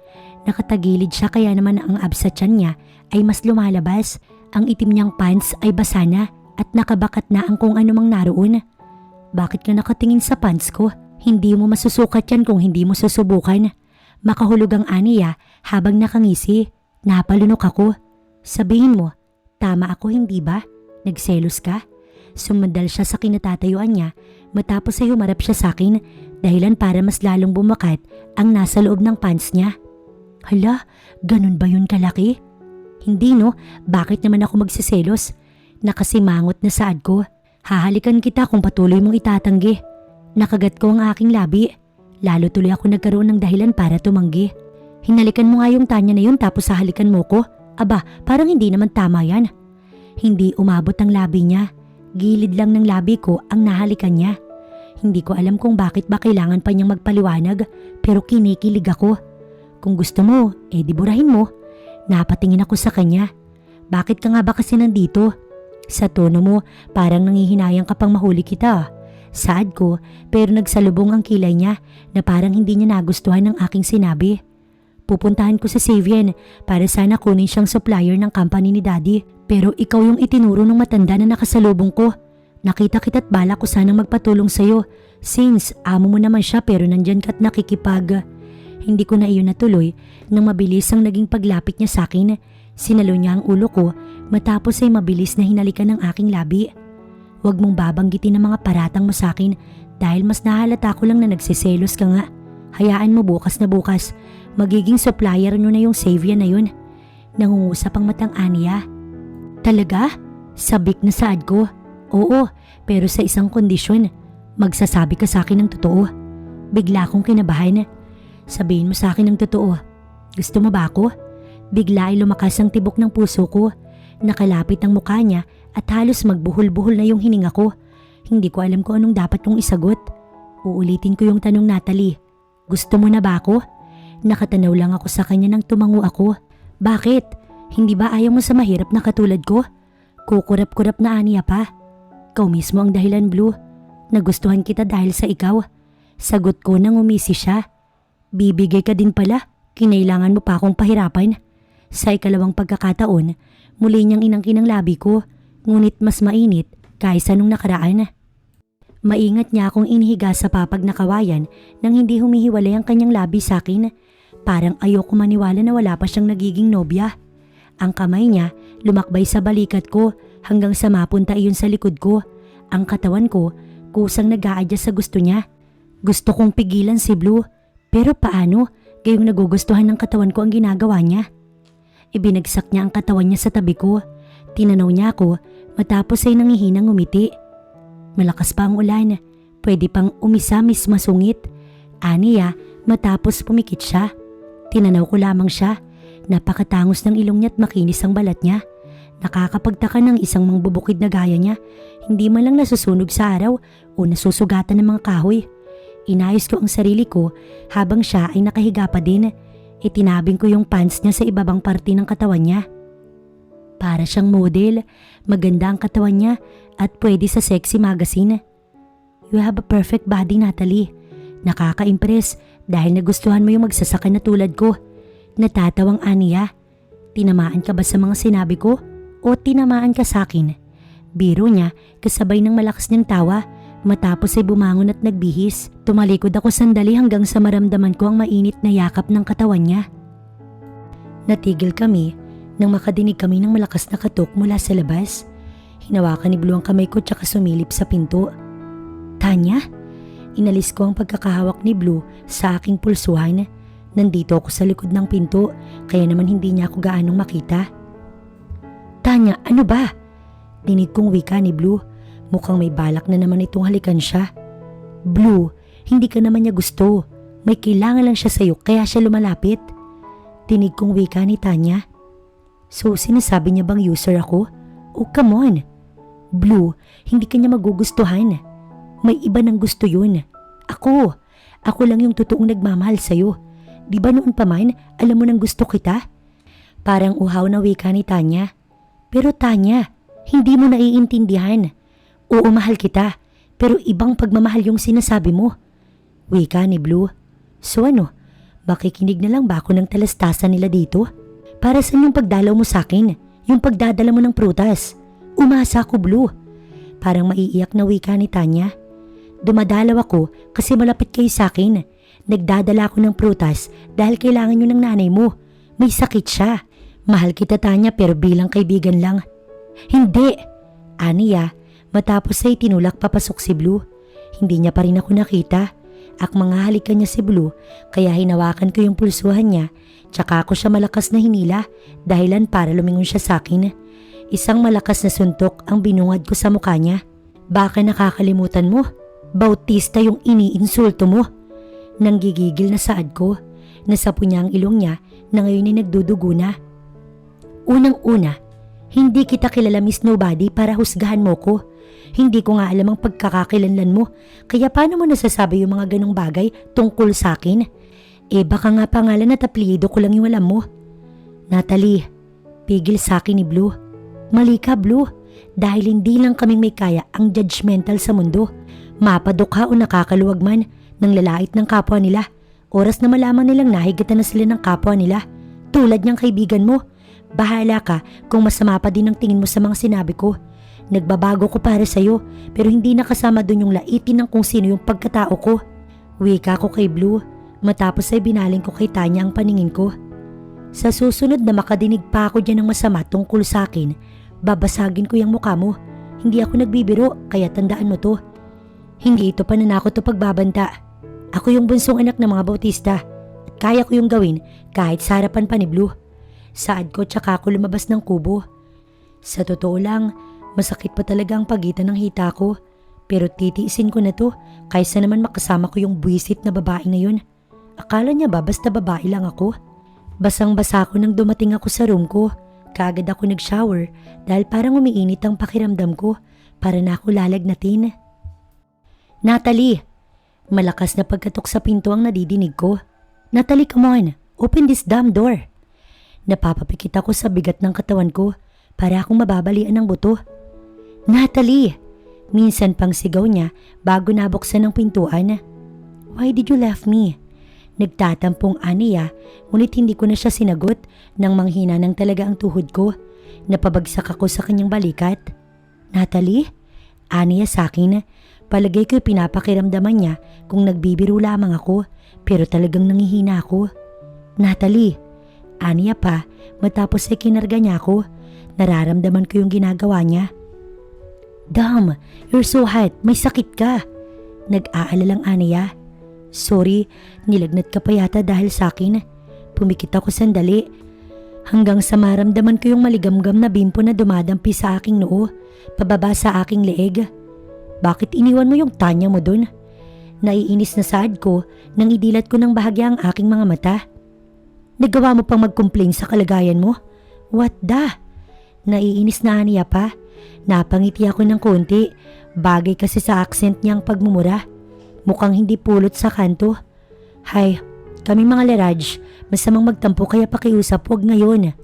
Nakatagilid siya kaya naman ang abs sa tiyan niya ay mas lumalabas. Ang itim niyang pants ay basa na at nakabakat na ang kung anumang naroon. Bakit ka nakatingin sa pants ko? Hindi mo masusukat yan kung hindi mo susubukan. Makahulog ang Aniya habang nakangisi. Napalunok ako. Sabihin mo, tama ako hindi ba? Nagselos ka? Sumandal siya sa kinatatayuan niya matapos ay humarap siya sa akin dahilan para mas lalong bumakat ang nasa loob ng pants niya. Hala, ganun ba yun kalaki? Hindi no, bakit naman ako magsiselos? Nakasimangot na saad ko. Hahalikan kita kung patuloy mong itatanggi. Nakagat ko ang aking labi. Lalo tuloy ako nagkaroon ng dahilan para tumanggi. Hinalikan mo nga yung Tanya na yun tapos hahalikan mo ko. Aba, parang hindi naman tama yan. Hindi umabot ang labi niya. Gilid lang ng labi ko ang nahalikan niya. Hindi ko alam kung bakit ba kailangan pa niyang magpaliwanag pero kinikilig ako. Kung gusto mo, di burahin mo. Napatingin ako sa kanya. Bakit ka nga ba kasi nandito? Sa tono mo, parang nangihinayang ka pang mahuli kita. Saad ko, pero nagsalubong ang kilay niya na parang hindi niya nagustuhan ng aking sinabi. Pupuntahan ko sa Savian para sana kunin siyang supplier ng company ni Daddy. Pero ikaw yung itinuro ng matanda na nakasalubong ko. Nakita kita't bala ko sanang magpatulong sa'yo since amo mo naman siya pero nandyan ka't nakikipag. Hindi ko na iyon natuloy nang mabilis ang naging paglapit niya sa akin. Sinalo niya ang ulo ko matapos ay mabilis na hinalikan ng aking labi. Huwag mong babanggitin ang mga paratang mo sa akin dahil mas nahalata ko lang na nagsiselos ka nga. Hayaan mo bukas na bukas. Magiging supplier nyo na yung Savian na yun. Nangungusap ang matang Aniya. Talaga? Sabik na saad ko. Oo, pero sa isang kondisyon. Magsasabi ka sa akin ng totoo. Bigla akong kinabahan. Sabihin mo sa akin ng totoo. Gusto mo ba ako? Bigla ay lumakas ang tibok ng puso ko. Nakalapit ang mukha niya at halos magbuhol-buhol na yung hininga ko. Hindi ko alam kung anong dapat kong isagot. Uulitin ko yung tanong, Natalie. Gusto mo na ba ako? Nakatanaw lang ako sa kanya nang tumango ako. Bakit? Hindi ba ayaw mo sa mahirap na katulad ko? Kukurap-kurap na Aniya pa. Ikaw mismo ang dahilan, Blue. Nagustuhan kita dahil sa ikaw. Sagot ko nang umisi siya. Bibigay ka din pala. Kinailangan mo pa akong pahirapan. Sa ikalawang pagkakataon, muli niyang inangkin ang labi ko. Ngunit mas mainit kaysa nung nakaraan. Maingat niya akong inihiga sa papag na kawayan nang hindi humihiwalay ang kanyang labi sa akin. Parang ayoko maniwala na wala pa siyang nagiging nobya. Ang kamay niya lumakbay sa balikat ko hanggang sa mapunta iyon sa likod ko. Ang katawan ko kusang nag-a-adjust sa gusto niya. Gusto kong pigilan si Blue. Pero paano? Gayong nagugustuhan ng katawan ko ang ginagawa niya. Ibinagsak niya ang katawan niya sa tabi ko. Tinanaw niya ako matapos ay nangihinang ngumiti. Malakas pa ang ulan. Pwede pang umisamis masungit. Aniya matapos pumikit siya. Tinanaw ko lamang siya. Napakatangos ng ilong niya at makinis ang balat niya. Nakakapagtaka ng isang mangbubukid na gaya niya. Hindi man lang nasusunog sa araw o nasusugatan ng mga kahoy. Inayos ko ang sarili ko habang siya ay nakahiga pa din. Itinabing ko yung pants niya sa ibabang parte ng katawan niya. Para siyang model, maganda ang katawan niya at pwede sa sexy magazine. You have a perfect body, Natalie. Nakaka-impress dahil nagustuhan mo yung magsasaka na tulad ko. Natatawang Aniya. Tinamaan ka ba sa mga sinabi ko? O tinamaan ka sa akin? Biro niya kasabay ng malakas niyang tawa. Matapos ay bumangon at nagbihis. Tumalikod ako sandali hanggang sa maramdaman ko ang mainit na yakap ng katawan niya. Natigil kami nang makadinig kami ng malakas na katok mula sa labas. Hinawakan ni Blue ang kamay ko tsaka sumilip sa pinto. Tanya? Inalis ko ang pagkakahawak ni Blue sa aking pulsuhan. Nandito ako sa likod ng pinto kaya naman hindi niya ako gaanong makita. Tanya, ano ba? Dinig kong wika ni Blue. Mukhang may balak na naman itong halikan siya. Blue, hindi ka naman niya gusto. May kailangan lang siya sa'yo kaya siya lumalapit. Dinig kong wika ni Tanya. So sinasabi niya bang user ako? Oh come on. Blue, hindi ka niya magugustuhan. May iba nang gusto yun. Ako lang yung totoong nagmamahal sa'yo. Di ba noon pa man, alam mo nang gusto kita? Parang uhaw na wika ni Tanya. Pero Tanya, hindi mo naiintindihan. Oo, mahal kita, pero ibang pagmamahal yung sinasabi mo. Wika ni Blue. So ano, makikinig na lang ba ako ng talastasan nila dito? Para saan yung pagdalaw mo sa akin? Yung pagdadala mo ng prutas? Umasa ako, Blue. Parang maiiyak na wika ni Tanya. Dumadalaw ako kasi malapit kayo sa akin. Nagdadala ako ng prutas dahil kailangan yun ng nanay mo. May sakit siya. Mahal kita, Tanya, pero bilang kaibigan lang. Hindi! Aniya, matapos ay tinulak papasok si Blue. Hindi niya pa rin ako nakita. Akmang halikan niya si Blue kaya hinawakan ko yung pulsuhan niya tsaka ako siya malakas na hinila dahilan para lumingon siya sa akin. Isang malakas na suntok ang binungad ko sa mukha niya. Baka nakakalimutan mo? Bautista yung iniinsulto mo. Nanggigigil na saad ko. Nasapo niya ang ilong niya na ngayon ay nagdudugo na. Unang-una, hindi kita kilala Miss Nobody para husgahan mo ko. Hindi ko nga alam ang pagkakakilanlan mo, kaya paano mo nasasabi yung mga ganong bagay tungkol sa akin? Baka nga pangalan at apelyido ko lang yung alam mo. Natalie, pigil sa akin ni Blue. Mali ka, Blue, dahil hindi lang kaming may kaya ang judgmental sa mundo. Mapadukha o nakakaluwag man ng lalait ng kapwa nila. Oras na malaman nilang nahigatan na sila ng kapwa nila. Tulad niyang kaibigan mo. Bahala ka kung masama pa din ang tingin mo sa mga sinabi ko. Nagbabago ko para sa'yo pero hindi nakasama dun yung laitin ng kung sino yung pagkatao ko. Wika ko kay Blue matapos ay binaling ko kay Tanya ang paningin ko. Sa susunod na makadinig pa ako dyan ng masama tungkol sa akin, babasagin ko yung mukha mo. Hindi ako nagbibiro kaya tandaan mo to. Hindi ito pananakot o pagbabanta. Ako yung bunsong anak ng mga Bautista at kaya ko yung gawin kahit sa harapan pa ni Blue. Saad ko tsaka ako lumabas ng kubo. Sa totoo lang, masakit pa talaga ang pagitan ng hita ko. Pero titiisin ko na to kaysa naman makasama ko yung buwisit na babae na yun. Akala niya ba basta babae lang ako? Basang-basa ako nang dumating ako sa room ko. Kaagad ako nag-shower dahil parang umiinit ang pakiramdam ko para na ako lalagnatin. Natalie! Malakas na pagkatok sa pinto ang nadidinig ko. Natalie, come on! Open this damn door! Napapapikit ako sa bigat ng katawan ko para akong mababalian ng buto. Natalie! Minsan pang sigaw niya bago nabuksan ang pintuan. Why did you left me? Nagtatampong Aniya ngunit hindi ko na siya sinagot nang manghina ng talaga ang tuhod ko. Napabagsak ako sa kanyang balikat. Natalie? Aniya sa akin. Palagay ko'y pinapakiramdaman niya kung nagbibiro lamang ako pero talagang nangihina ako. Natalie! Aniya pa matapos ay kinarga niya ako. Nararamdaman ko yung ginagawa niya. Damn, you're so hot. May sakit ka. Nag-aalalang Aniya. Sorry, nilagnat ka pa yata dahil sa akin. Pumikit ako sandali. Hanggang sa maramdaman ko yung maligamgam na bimpo na dumadampi sa aking noo, pababa sa aking leeg. Bakit iniwan mo yung Tanya mo dun? Naiinis na saad ko nang idilat ko ng bahagya ang aking mga mata. Nagawa mo pang mag-complain sa kalagayan mo? What the? Naiinis na aniya pa. Napangiti ako ng konti. Bagay kasi sa accent niyang pagmumura. Mukhang hindi pulot sa kanto. Hay, kami mga Leraj, masamang magtampo kaya pakiusap wag ngayon.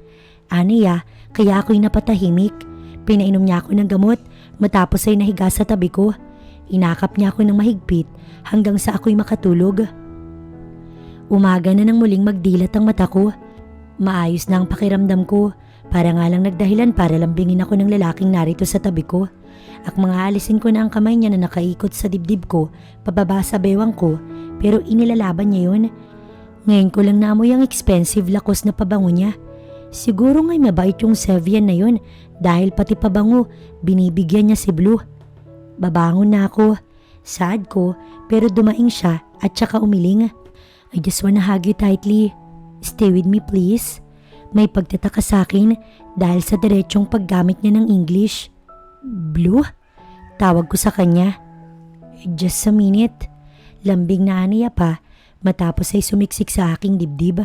Aniya, kaya ako'y napatahimik. Pinainom niya ako ng gamot matapos ay nahiga sa tabi ko. Inakap niya ako ng mahigpit hanggang sa ako'y makatulog. Umaga na nang muling magdilat ang mata ko. Maayos na ang pakiramdam ko. Para nga lang nagdahilan para lambingin ako ng lalaking narito sa tabi ko. At mga alisin ko na ang kamay niya na nakaikot sa dibdib ko, pababa sa bewang ko, pero inilalaban niya yun. Ngayon ko lang naamoy ang expensive lakos na pabango niya. Siguro nga'y mabait yung Sevian na yun dahil pati pabango, binibigyan niya si Blue. Babangon na ako. Sad ko, pero dumaing siya at saka umiling. I just wanna hug you tightly. Stay with me please. May pagtataka sa akin dahil sa diretsong paggamit niya ng English. Blue? Tawag ko sa kanya. Just a minute. Lambing na aniya pa matapos ay sumiksik sa aking dibdib.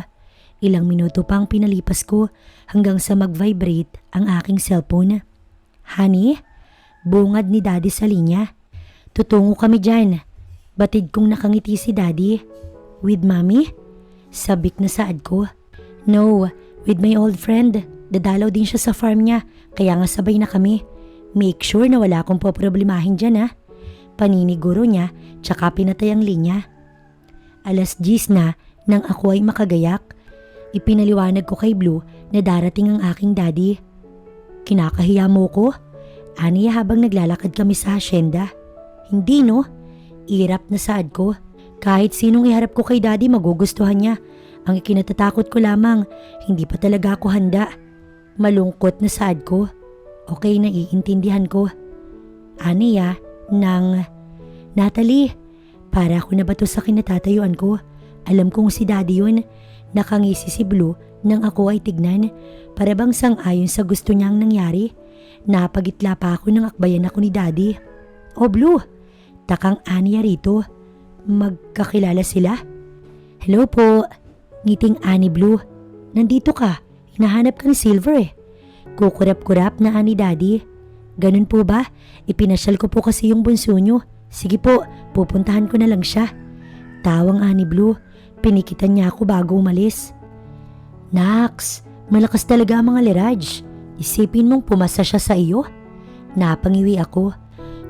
Ilang minuto pang pinalipas ko hanggang sa mag-vibrate ang aking cellphone. Honey? Bungad ni Daddy sa linya. Tutungo kami dyan. Batid kong nakangiti si Daddy. With Mommy? Sabik na saad ko. No, with my old friend. Dadalaw din siya sa farm niya, kaya nga sabay na kami. Make sure na wala akong poproblemahin dyan ha. Paniniguro niya, tsaka pinatay ang linya. 10:00 na nang ako ay makagayak. Ipinaliwanag ko kay Blue na darating ang aking daddy. Kinakahiya mo ko? Aniya habang naglalakad kami sa hasyenda. Hindi no? Irap na saad ko. Kahit sinong iharap ko kay daddy magugustuhan niya. Ang ikinatatakot ko lamang, hindi pa talaga ako handa. Malungkot na saad ko. Okay, naiintindihan ko. Aniya, Natalie, para ako na ba to sa kinatatayuan ko? Alam kong si daddy yun. Nakangisi si Blue nang ako ay tignan. Para bang sang-ayon sa gusto niyang nangyari. Napagitla pa ako nang akbayan ako ni daddy. Oh Blue, takang Aniya rito. Magkakilala sila? Hello po. Ngiting ani Blue. Nandito ka. Hinahanap ka ni Silver eh. Kukurap-kurap na ani Daddy. Ganun po ba? Ipinasyal ko po kasi yung bunso nyo. Sige po, pupuntahan ko na lang siya. Tawang ani Blue. Pinikitan niya ako bago umalis. Nax, malakas talaga ang mga Leraj. Isipin mong pumasa siya sa iyo? Napangiwi ako.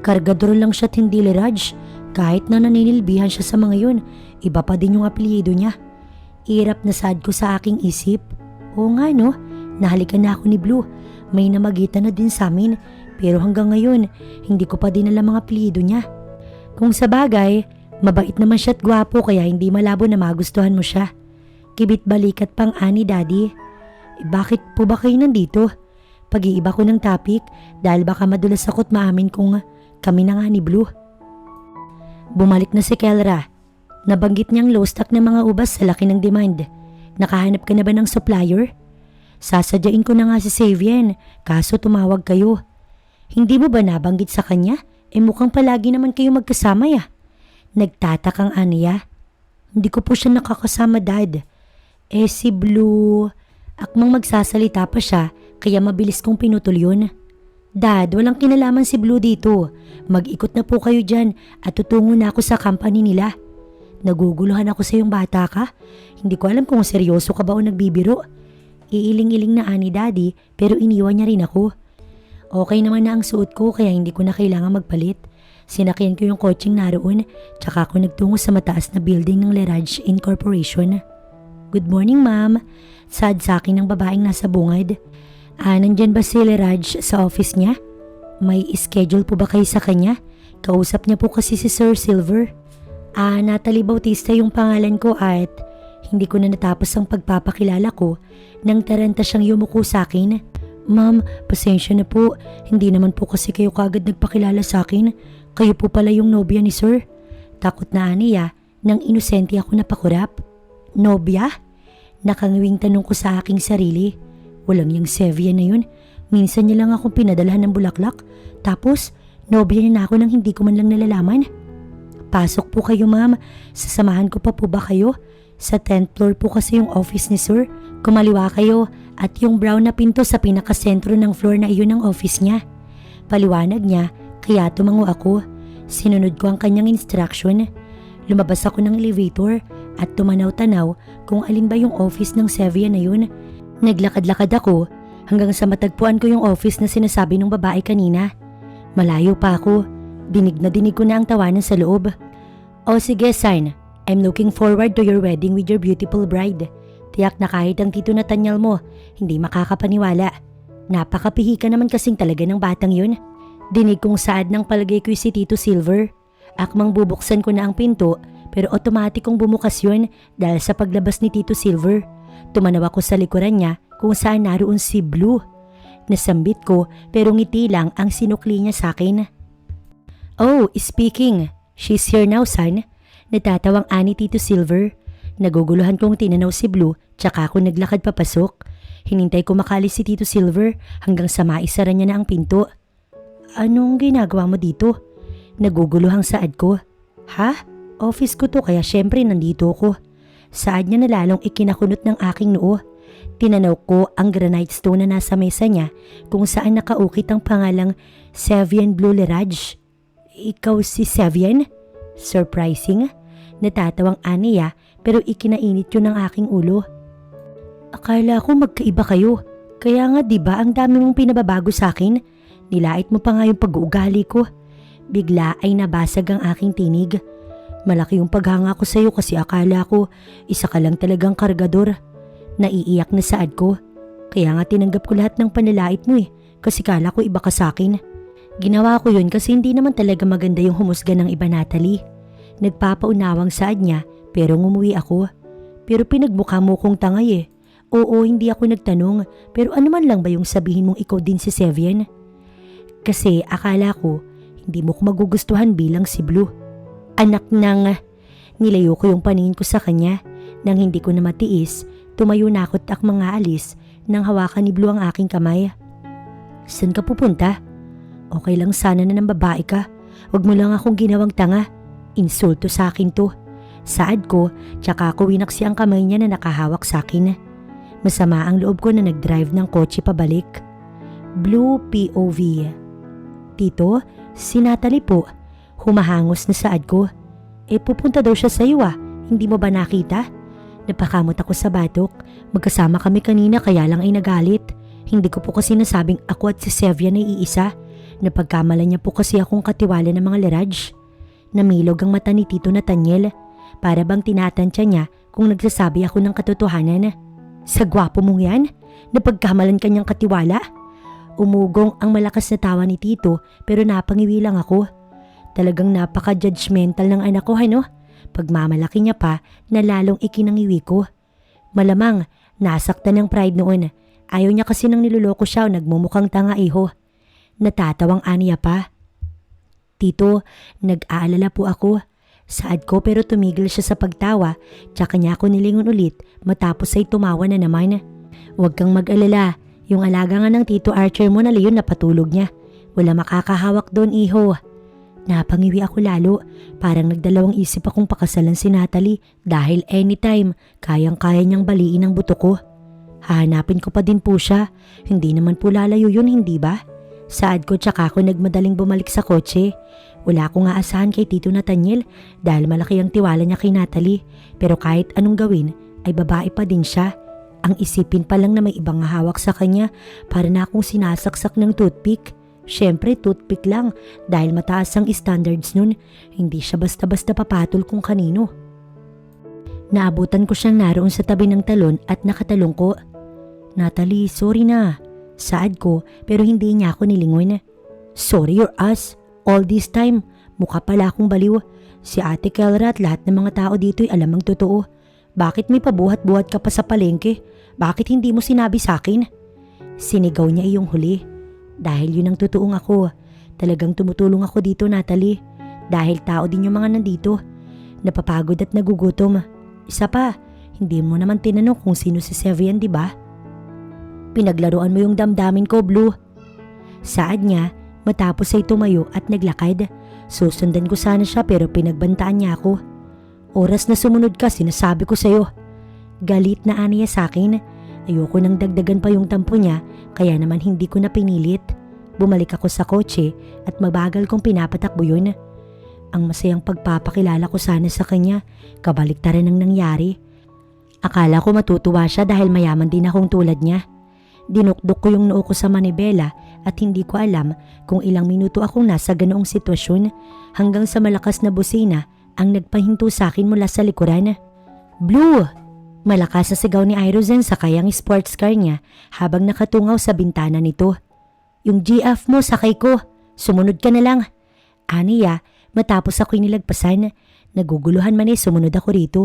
Kargador lang siya't hindi Leraj. Kahit na naninilbihan siya sa mga yun, iba pa din yung apelyido niya. Irap na sad ko sa aking isip. Oo nga no, nahalikan na ako ni Blue. May namagitan na din sa amin, pero hanggang ngayon, hindi ko pa din alam ang apelyido niya. Kung sa bagay, mabait naman siya't gwapo kaya hindi malabo na magustuhan mo siya. Kibit balikat pang ani Daddy. Bakit po ba kayo nandito? Pag-iiba ko ng topic dahil baka madulas ako't maamin kung kami na nga ni Blue. Bumalik na si Kelra. Nabanggit niyang low stock ng mga ubas sa laki ng demand. Nakahanap ka na ba ng supplier? Sasadyain ko na nga si Savian, kaso tumawag kayo. Hindi mo ba nabanggit sa kanya? Mukhang palagi naman kayo magkasama ya. Nagtatakang Aniya. Hindi ko po siya nakakasama Dad. Si Blue, akmang magsasalita pa siya kaya mabilis kong pinutol yun. Dad, walang kinalaman si Blue dito. Mag-ikot na po kayo dyan at tutungo na ako sa company nila. Naguguluhan ako sa iyong bata ka. Hindi ko alam kung seryoso ka ba o nagbibiro. Iiling-iling na ani Daddy pero iniwan niya rin ako. Okay naman na ang suot ko kaya hindi ko na kailangan magpalit. Sinakyan ko yung kotseng naroon tsaka ako nagtungo sa mataas na building ng Leraj Incorporation. Good morning ma'am. Sad sa akin ng babaeng nasa bungad. Nandyan ba si Leraj sa office niya? May schedule po ba kayo sa kanya? Kausap niya po kasi si Sir Silver. Natalie Bautista yung pangalan ko at hindi ko na natapos ang pagpapakilala ko nang taranta siyang yumuko sa akin. Ma'am, pasensya na po. Hindi naman po kasi kayo kagad nagpakilala sa akin. Kayo po pala yung nobya ni Sir. Takot na aniya nang inosente ako napakurap. Nobya? Nakangiwing tanong ko sa aking sarili. Walang yung Sevia na yun. Minsan niya lang akong pinadalhan ng bulaklak. Tapos, Nobya niya na ako nang hindi ko man lang nalalaman. Pasok po kayo ma'am, sasamahan ko pa po ba kayo? Sa 10th floor po kasi yung office ni sir. Kumaliwa kayo at yung brown na pinto sa pinakasentro ng floor na iyon ang office niya. Paliwanag niya kaya tumango ako. Sinunod ko ang kanyang instruction. Lumabas ako ng elevator at tumanaw-tanaw kung alin ba yung office ng Sevia na yun. Naglakad-lakad ako hanggang sa matagpuan ko yung office na sinasabi ng babae kanina. Malayo pa ako. Dinig na dinig ko na ang tawanan sa loob. O sige, San. I'm looking forward to your wedding with your beautiful bride. Tiyak na kahit ang Tito Nathaniel mo, hindi makakapaniwala. Napakapihi ka naman kasing talaga ng batang yun. Dinig kong saad ng palagay ko si Tito Silver. Akmang bubuksan ko na ang pinto pero otomatikong bumukas yun dahil sa paglabas ni Tito Silver. Tumanaw ako sa likuran niya kung saan naroon si Blue. Nasambit ko pero ngiti lang ang sinukli niya sa akin. Oh, speaking. She's here now, son. Natatawang ani Tito Silver. Naguguluhan kong tinanaw si Blue tsaka ako naglakad papasok. Hinintay ko makalis si Tito Silver hanggang sa maisara niya na ang pinto. Anong ginagawa mo dito? Naguguluhang saad ko. Ha? Office ko to kaya syempre nandito ko. Saad niya na lalong ikinakunot ng aking noo. Tinanaw ko ang granite stone na nasa mesa niya kung saan nakaukit ang pangalang Sevian Blue Lerage. Ikaw si Sevian? Surprising. Natatawang aniya pero ikinainit yun ng aking ulo. Akala ko magkaiba kayo. Kaya nga diba ang dami mong pinababago sa akin? Nilait mo pa nga yung pag-uugali ko. Bigla ay nabasag ang aking tinig. Malaki yung paghanga ko sa'yo kasi akala ko isa ka lang talagang kargador. Naiiyak na saad ko. Kaya nga tinanggap ko lahat ng panlalait mo kasi kala ko iba ka sa akin. Ginawa ko yun kasi hindi naman talaga maganda yung humusga ng iba, Natalie. Nagpapaunawang saad niya pero ngumuwi ako. Pero pinagmukha mo kong tangay Oo, hindi ako nagtanong pero ano man lang ba yung sabihin mong ikaw din si Sevian? Kasi akala ko hindi mo ko magugustuhan bilang si Blue. Anak ng... Nilayo ko yung paningin ko sa kanya. Nang hindi ko na matiis, tumayo na ako't mga alis nang hawakan ni Blue ang aking kamay. Saan ka pupunta? Okay lang sana na ng babae ka. Huwag mo lang akong ginawang tanga. Insulto sa akin to. Saad ko, tsaka ako winaksi ang kamay niya na nakahawak sa akin. Masama ang loob ko na nag-drive ng kotse pabalik. Blue POV. Tito, si Natalie po. Humahangos na saad ko. Pupunta daw siya sa iyo Hindi mo ba nakita? Napakamot ako sa batok. Magkasama kami kanina kaya lang ay nagalit. Hindi ko po kasi nasabing ako at si Sevia na iisa. Napagkamala niya po kasi akong katiwala ng mga Lerage. Namilog ang mata ni Tito Nathaniel. Para bang tinatansya niya kung nagsasabi ako ng katotohanan. Sa gwapo mong yan? Napagkamalan kanyang katiwala? Umugong ang malakas na tawa ni Tito pero napangiwi lang ako. Talagang napaka-judgmental ng anak ko, Pagmamalaki niya pa na lalong ikinangiwi ko. Malamang nasaktan ng pride noon. Ayaw niya kasi nang niloloko siya o nagmumukhang tanga Natatawang aniya pa. Tito, nag-aalala po ako. Saad ko pero tumigil siya sa pagtawa tsaka niya ako nilingon ulit matapos ay tumawa na naman. Huwag kang mag-alala. Yung alaga nga ng Tito Archer mo na leyon napatulog niya. Wala makakahawak doon, iho. Napangiwi ako lalo. Parang nagdalawang isip akong pakasalan si Natalie dahil anytime kayang-kaya niyang baliin ang buto ko. Hahanapin ko pa din po siya. Hindi naman po lalayo yun, hindi ba? Saad ko tsaka ako nagmadaling bumalik sa kotse. Wala akong aasahan kay Tito Nathaniel dahil malaki ang tiwala niya kay Natalie. Pero kahit anong gawin ay babae pa din siya. Ang isipin pa lang na may ibang hawak sa kanya para na akong sinasaksak ng toothpick. Siyempre toothpick lang dahil mataas ang standards nun. Hindi siya basta-basta papatol kung kanino. Naabutan ko siyang naroon sa tabi ng talon at nakatalong ko. Natalie, sorry na. Saad ko pero hindi niya ako nilingon. Sorry your ass. All this time, mukha pala akong baliw. Si Ate Kelra at lahat ng mga tao dito'y alam ang totoo. Bakit may pabuhat-buhat ka pa sa palengke? Bakit hindi mo sinabi sa akin? Sinigaw niya iyong huli. Dahil yun ang totoong ako. Talagang tumutulong ako dito, Natalie. Dahil tao din yung mga nandito. Napapagod at nagugutom. Isa pa, hindi mo naman tinanong kung sino si Sevian, di ba? Pinaglaruan mo yung damdamin ko, Blue. Saad niya, Matapos ay tumayo at naglakad. Susundan ko sana siya pero pinagbantaan niya ako. Oras na sumunod ka, sinasabi ko sa'yo. Galit na aniya sa akin. Ayoko nang dagdagan pa yung tampo niya kaya naman hindi ko na pinilit. Bumalik ako sa kotse at mabagal kong pinapatakbo yun. Ang masayang pagpapakilala ko sana sa kanya, kabaliktaran ang nangyari. Akala ko matutuwa siya dahil mayaman din akong tulad niya. Dinukdok ko yung noo ko sa manibela at hindi ko alam kung ilang minuto akong nasa ganoong sitwasyon hanggang sa malakas na busina ang nagpahinto sa akin mula sa likuran. Blue! Malakas sa sigaw ni Irozen sa kayang sports car niya habang nakatungaw sa bintana nito. Yung GF mo, sakay ko. Sumunod ka na lang. Aniya, matapos ako'y nilagpasan. Naguguluhan man sumunod ako rito.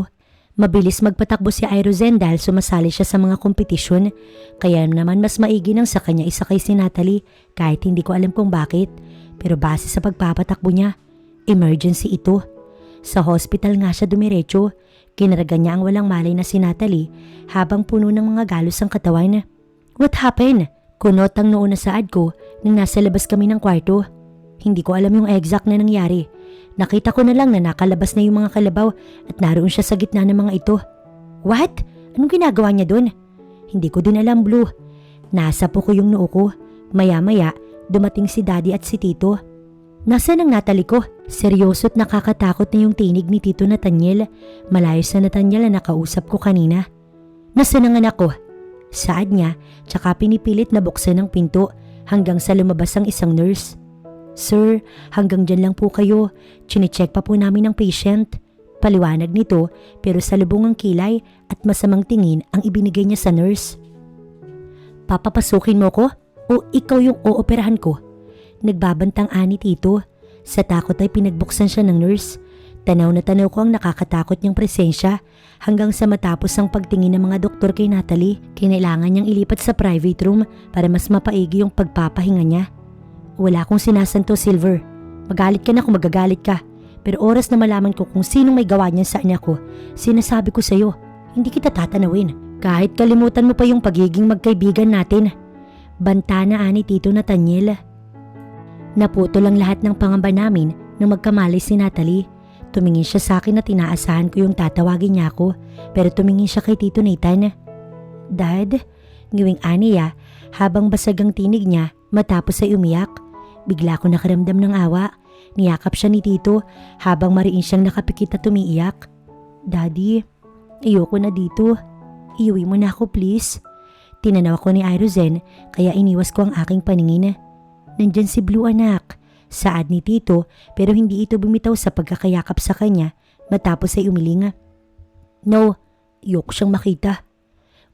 Mabilis magpatakbo si Irozen dahil sumasali siya sa mga kompetisyon. Kaya naman mas maigi nang sa kanya isakay si Natalie kahit hindi ko alam kung bakit. Pero base sa pagpapatakbo niya, emergency ito. Sa hospital nga siya dumiretso. Kinaragan niya ang walang malay na si Natalie habang puno ng mga galos ang katawan. What happened? Kunot ang noo na saad ko nang nasa labas kami ng kwarto. Hindi ko alam yung exact na nangyari. Nakita ko na lang na nakalabas na yung mga kalabaw at naroon siya sa gitna ng mga ito. What? Anong ginagawa niya doon? Hindi ko din alam, Blue. Nasapo ko yung noo ko. Maya-maya, dumating si Daddy at si Tito. Nasaan ang Natalie ko? Seryoso at nakakatakot na yung tinig ni Tito Nathaniel. Malayo sa Nathaniel na nakausap ko kanina. Nasaan ang anak ko? Saad niya, tsaka pinipilit na buksan ang pinto hanggang sa lumabas ang isang nurse. Sir, hanggang dyan lang po kayo. Chine-check pa po namin ang patient. Paliwanag nito pero sa lubong ang kilay at masamang tingin ang ibinigay niya sa nurse. Papapasukin mo ko o ikaw yung ooperahan ko? Nagbabantang ani Tito. Sa takot ay pinagbuksan siya ng nurse. Tanaw na tanaw ko ang nakakatakot niyang presensya hanggang sa matapos ang pagtingin ng mga doktor kay Natalie. Kinailangan niyang ilipat sa private room para mas mapaigi yung pagpapahinga niya. Wala akong sinasanto, Silver. Magalit ka na kung magagalit ka. Pero oras na malaman ko kung sinong may gawa niyan sa anak ko, sinasabi ko sa'yo, hindi kita tatanawin. Kahit kalimutan mo pa yung pagiging magkaibigan natin. Banta na ani Tito Nathaniel. Naputol ang lahat ng pangamba namin nang magkamali si Natalie. Tumingin siya sa akin at inaasahan ko yung tatawagin niya ako pero tumingin siya kay Tito Nathan. Dad, ngawing aniya habang basag ang tinig niya matapos ay umiyak. Bigla ko nakaramdam ng awa. Niyakap siya ni Tito habang mariin siyang nakapikit at umiiyak. Daddy, ayoko na dito. Iuwi mo na ako please. Tinanaw ko ni Irozen kaya iniwas ko ang aking paningin. Nandyan si Blue anak. Saad ni Tito pero hindi ito bumitaw sa pagkakayakap sa kanya matapos ay umiling. No, ayoko siyang makita.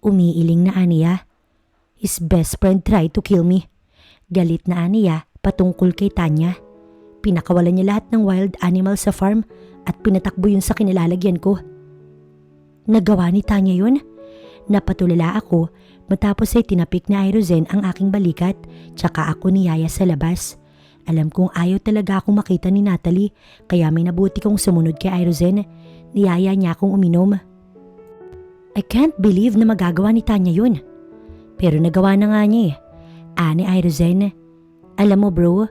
Umiiling na aniya. His best friend tried to kill me. Galit na aniya patungkol kay Tanya. Pinakawalan niya lahat ng wild animal sa farm at pinatakbo yun sa kinilalagyan ko. Nagawa ni Tanya yun? Napatulala ako matapos ay tinapik ni Irozen ang aking balikat tsaka ako niyaya sa labas. Alam kong ayaw talaga akong makita ni Natalie kaya may nabuti kong sumunod kay Irozen. Niyaya niya akong uminom. I can't believe na magagawa ni Tanya yun. Pero nagawa na nga niya Ani Irozen. Alam mo bro,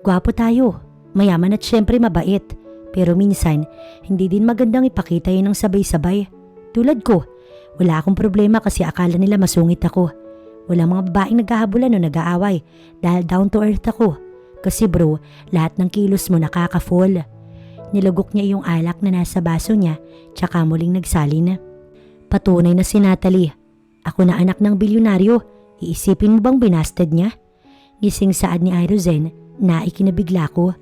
gwapo tayo, mayaman at syempre mabait. Pero minsan, hindi din magandang ipakita yun ng sabay-sabay. Tulad ko, wala akong problema kasi akala nila masungit ako. Wala mga babaeng naghahabulan o nag-aaway dahil down to earth ako. Kasi bro, lahat ng kilos mo nakaka-fall. Nilugok niya yung alak na nasa baso niya tsaka muling nagsalin. Patunay na si Natalie. Ako na anak ng bilyonaryo. Iisipin mo bang binasted niya? Gising saad ni Irozen na ikinabigla ko.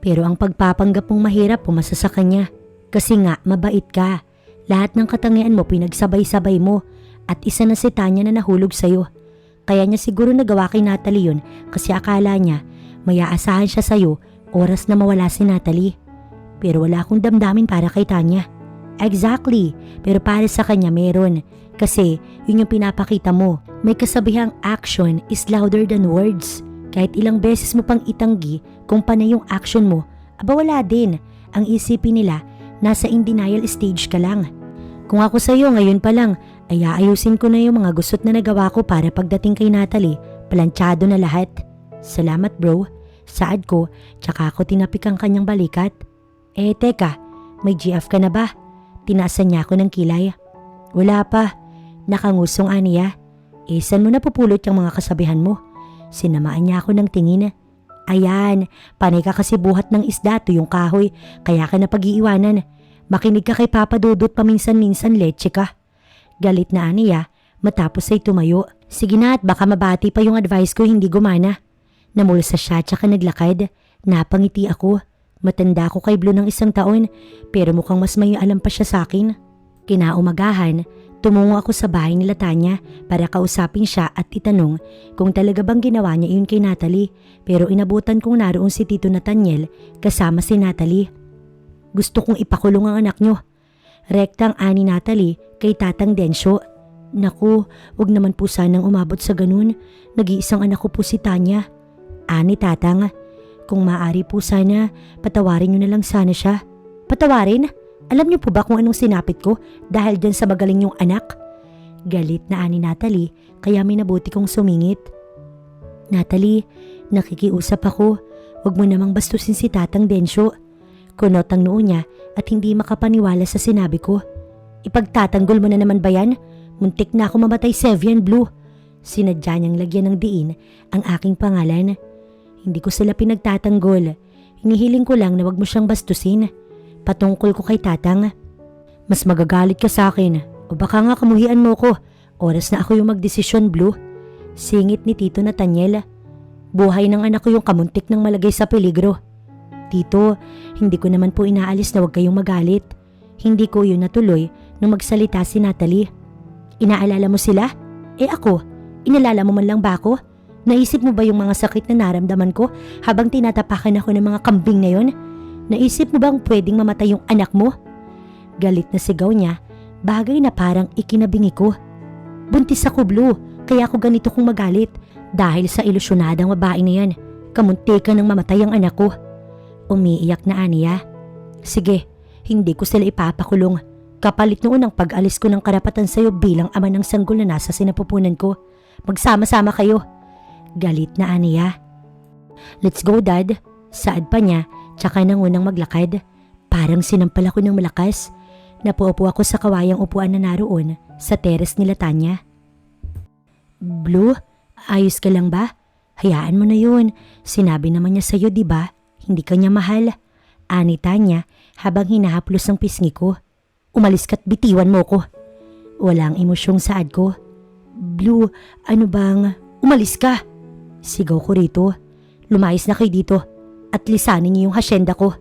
Pero ang pagpapanggap mong mahirap pumasa sa kanya. Kasi nga mabait ka. Lahat ng katangian mo pinagsabay-sabay mo. At isa na si Tanya na nahulog sa'yo. Kaya niya siguro nagawa kay Natalie yun kasi akala niya may aasahan siya sa'yo oras na mawala si Natalie. Pero wala akong damdamin para kay Tanya. Exactly, pero para sa kanya meron. Kasi yun yung pinapakita mo. May kasabihang action is louder than words. Kahit ilang beses mo pang itanggi kung panay yung action mo, aba wala din. Ang isipin nila, nasa in denial stage ka lang. Kung ako sa'yo ngayon pa lang, ay aayusin ko na yung mga gusot na nagawa ko para pagdating kay Natalie, planchado na lahat. Salamat bro. Saad ko, tsaka ako tinapik ang kanyang balikat. Teka, may GF ka na ba? Tinaasan niya ako ng kilay. Wala pa. Nakangusong aniya. Saan mo napupulot yung mga kasabihan mo? Sinamaan niya ako ng tingin. Ayan, panay ka kasi buhat ng isda to yung kahoy, kaya ka na pag-iiwanan. Makinig ka kay Papa Dudut paminsan-minsan, leche ka. Galit na aniya, matapos ay tumayo. Sige na at baka mabati pa yung advice ko hindi gumana. Namulsa siya tsaka naglakad. Napangiti ako. Matanda ako kay Blue ng 1 taon, pero mukhang mas may alam pa siya sa akin. Kinaumagahan, tumungo ako sa bahay nila Tanya para kausapin siya at itanong kung talaga bang ginawa niya iyon kay Natalie, pero inabutan kong naroon si Tito Nathaniel kasama si Natalie. Gusto kong ipakulong ang anak nyo. Rektang ani Natalie kay Tatang Densyo. Naku, wag naman po sanang umabot sa ganun. Nag-iisang anak ko po si Tanya. Ani Tatang, kung maaari po sana, patawarin nyo na lang sana siya. Patawarin? Alam niyo po ba kung anong sinapit ko dahil dyan sa magaling yung anak? Galit na ani Natalie kaya may nabuti kong sumingit. Natalie, nakikiusap ako. Huwag mo namang bastusin si Tatang Densyo. Kunot ang noo niya at hindi makapaniwala sa sinabi ko. Ipagtatanggol mo na naman ba yan? Muntik na ako mamatay, Sevian Blue. Sinadya niyang lagyan ng diin ang aking pangalan. Hindi ko sila pinagtatanggol. Hinihiling ko lang na wag mo siyang bastusin. Patungkol ko kay Tatang. Mas magagalit ka sa akin. O baka nga kamuhian mo ko. Oras na ako yung magdesisyon, Blue. Singit ni Tito Nathaniel. Buhay ng anak ko yung kamuntik ng malagay sa peligro. Tito, hindi ko naman po inaalis na wag kayong magalit. Hindi ko yun natuloy nung magsalita si Natalie. Inaalala mo sila? Ako, inalala mo man lang ba ako? Naisip mo ba yung mga sakit na naramdaman ko habang tinatapakan ako ng mga kambing na yon? Naisip mo bang pwedeng mamatay yung anak mo? Galit na sigaw niya, bagay na parang ikinabingi ko. Buntis ako, Blue, kaya ako ganito kong magalit dahil sa ilusyonadang babae na yan. Kamuntikan ng mamatay ang anak ko. Umiiyak na aniya. Sige, hindi ko sila ipapakulong. Kapalit noon ang pag-alis ko ng karapatan sa'yo bilang ama ng sanggol na nasa sinapupunan ko. Magsama-sama kayo. Galit na aniya. Let's go, Dad. Saad pa niya, tsaka nangunang maglakad. Parang sinampal ako ng malakas. Napuupo ako sa kawayang upuan na naroon sa teres nila Tanya. Blue, ayos ka lang ba? Hayaan mo na yun. Sinabi naman niya sa'yo, diba? Hindi ka niya mahal. Ani Tanya habang hinahaplos ang pisngi ko. Umalis ka't bitiwan mo ko. Walang emosyong saad ko. Blue, ano bang? Umalis ka! Sigaw ko rito. Lumayas na kayo dito at lisanin niyo yung hasyenda ko.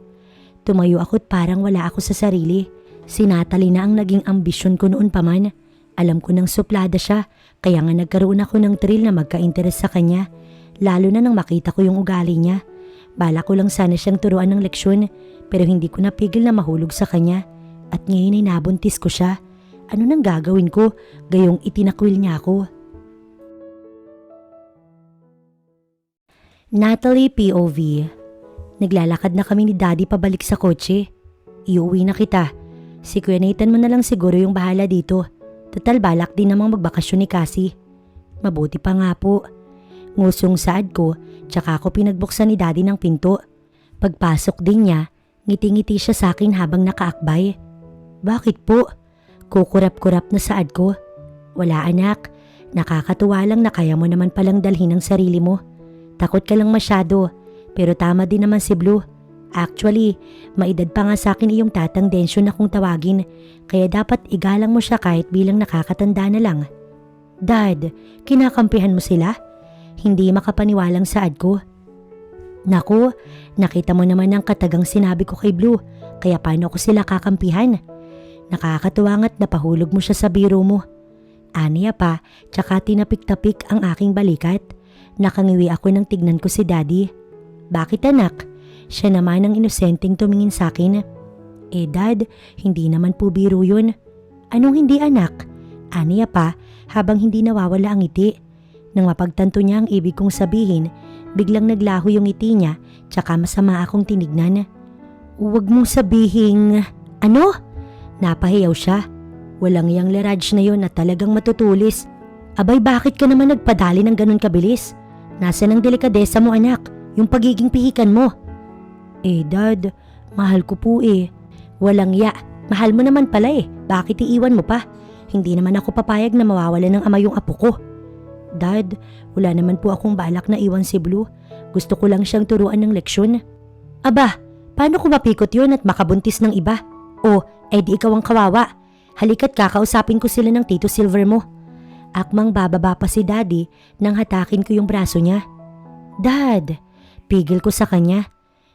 Tumayo ako't parang wala ako sa sarili. Si Natalie na ang naging ambisyon ko noon pa man. Alam ko nang suplada siya, kaya nga nagkaroon ako ng thrill na magka-interes sa kanya. Lalo na nang makita ko yung ugali niya. Bala ko lang sana siyang turuan ng leksyon, pero hindi ko napigil na mahulog sa kanya. At ngayon ay nabuntis ko siya. Ano nang gagawin ko? Gayong itinakwil niya ako. Natalie POV. Naglalakad na kami ni Daddy pabalik sa kotse. Iuwi na kita. Si Kuya Nathan mo na lang siguro yung bahala dito. Total balak din namang magbakasyon ni Cassie. Mabuti pa nga po. Ngusong saad ko, tsaka ako pinagbuksan ni Daddy ng pinto. Pagpasok din niya, ngiti-ngiti siya sa akin habang nakaakbay. Bakit po? Kukurap-kurap na saad ko. Wala anak, nakakatuwa lang na kaya mo naman palang dalhin ang sarili mo. Takot ka lang masyado, pero tama din naman si Blue. Actually, maedad pa nga sa akin iyong Tatang Densyo na kung tawagin, kaya dapat igalang mo siya kahit bilang nakakatanda na lang. Dad, kinakampihan mo sila? Hindi makapaniwalang saad ko. Naku, nakita mo naman ang katagang sinabi ko kay Blue, kaya paano ko sila kakampihan? Nakakatuwa nga't napahulog mo siya sa biro mo. Aniya pa, tsaka tinapik-tapik ang aking balikat. Nakangiwi ako nang tignan ko si Daddy. Bakit anak? Siya naman ang inosenteng tumingin sa akin. Dad, hindi naman po biro yun. Anong hindi anak? Aniya pa habang hindi nawawala ang ngiti. Nang mapagtanto niya ang ibig kong sabihin, biglang naglaho yung ngiti niya tsaka masama akong tinignan. Huwag mong sabihing... Ano? Napahiyaw siya. Walang yang Leraj na yon na talagang matutulis. Abay, bakit ka naman nagpadali ng ganun kabilis? Nasaan ang delikadesa mo anak? Yung pagiging pihikan mo. Dad, mahal ko po eh. Walang ya, mahal mo naman pala eh. Bakit iiwan mo pa? Hindi naman ako papayag na mawawalan ng ama yung apo ko. Dad, wala naman po akong balak na iwan si Blue. Gusto ko lang siyang turuan ng leksyon. Aba, paano ko mapikot yun at makabuntis ng iba? O, di ikaw ang kawawa. Halika't kakausapin ko sila ng Tito Silver mo. Akmang bababa pa si Daddy nang hatakin ko yung braso niya. Dad, pigil ko sa kanya.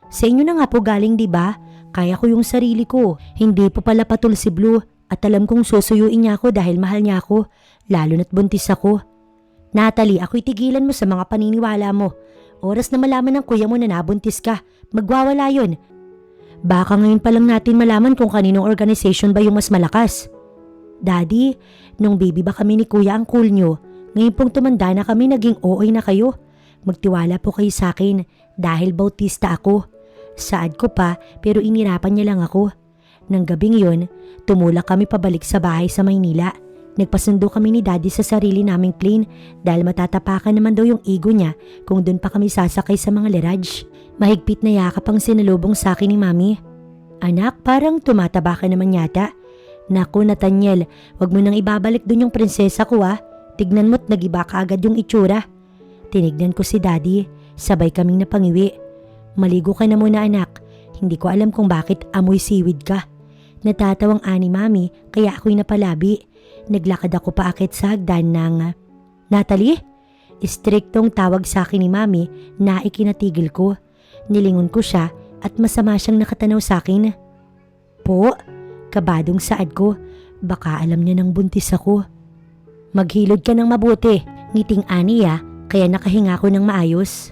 Sa inyo na nga po galing diba? Kaya ko yung sarili ko. Hindi po pala patul si Blue at alam kong susuyuin niya ako dahil mahal niya ako. Lalo na't buntis ako. Natalie, ako'y tigilan mo sa mga paniniwala mo. Oras na malaman ng kuya mo na nabuntis ka, magwawala yun. Baka ngayon pa lang natin malaman kung kaninong organization ba yung mas malakas. Daddy, nung baby ba kami ni kuya ang cool nyo, ngayon pong tumanda na kami naging OA na kayo. Magtiwala po kayo sa akin dahil bautista ako. Saad ko pa pero inirapan niya lang ako. Nang gabing yun, tumulak kami pabalik sa bahay sa Maynila. Nagpasundo kami ni Daddy sa sarili naming plane dahil matatapakan naman daw yung ego niya kung doon pa kami sasakay sa mga Leraj. Mahigpit na yakap ang sinalubong sa akin ni Mami. Anak, parang tumataba ka naman yata. Naku Nathaniel, wag mo nang ibabalik doon yung prinsesa ko ah. Tignan mo't nagiba ka agad yung itsura. Tinignan ko si Daddy, sabay kaming napangiwi. Maligo ka na muna anak, hindi ko alam kung bakit amoy seaweed ka. Natatawang ani Mami kaya ako'y napalabi. Naglakad ako paakit sa hagdan ng Natalie? Istriktong tawag sa akin ni Mami na ikinatigil ko. Nilingon ko siya at masama siyang nakatanaw sa akin. Po, kabadong saad ko. Baka alam niya nang buntis ako. Maghilod ka ng mabuti, ngiting aniya kaya nakahinga ko ng maayos.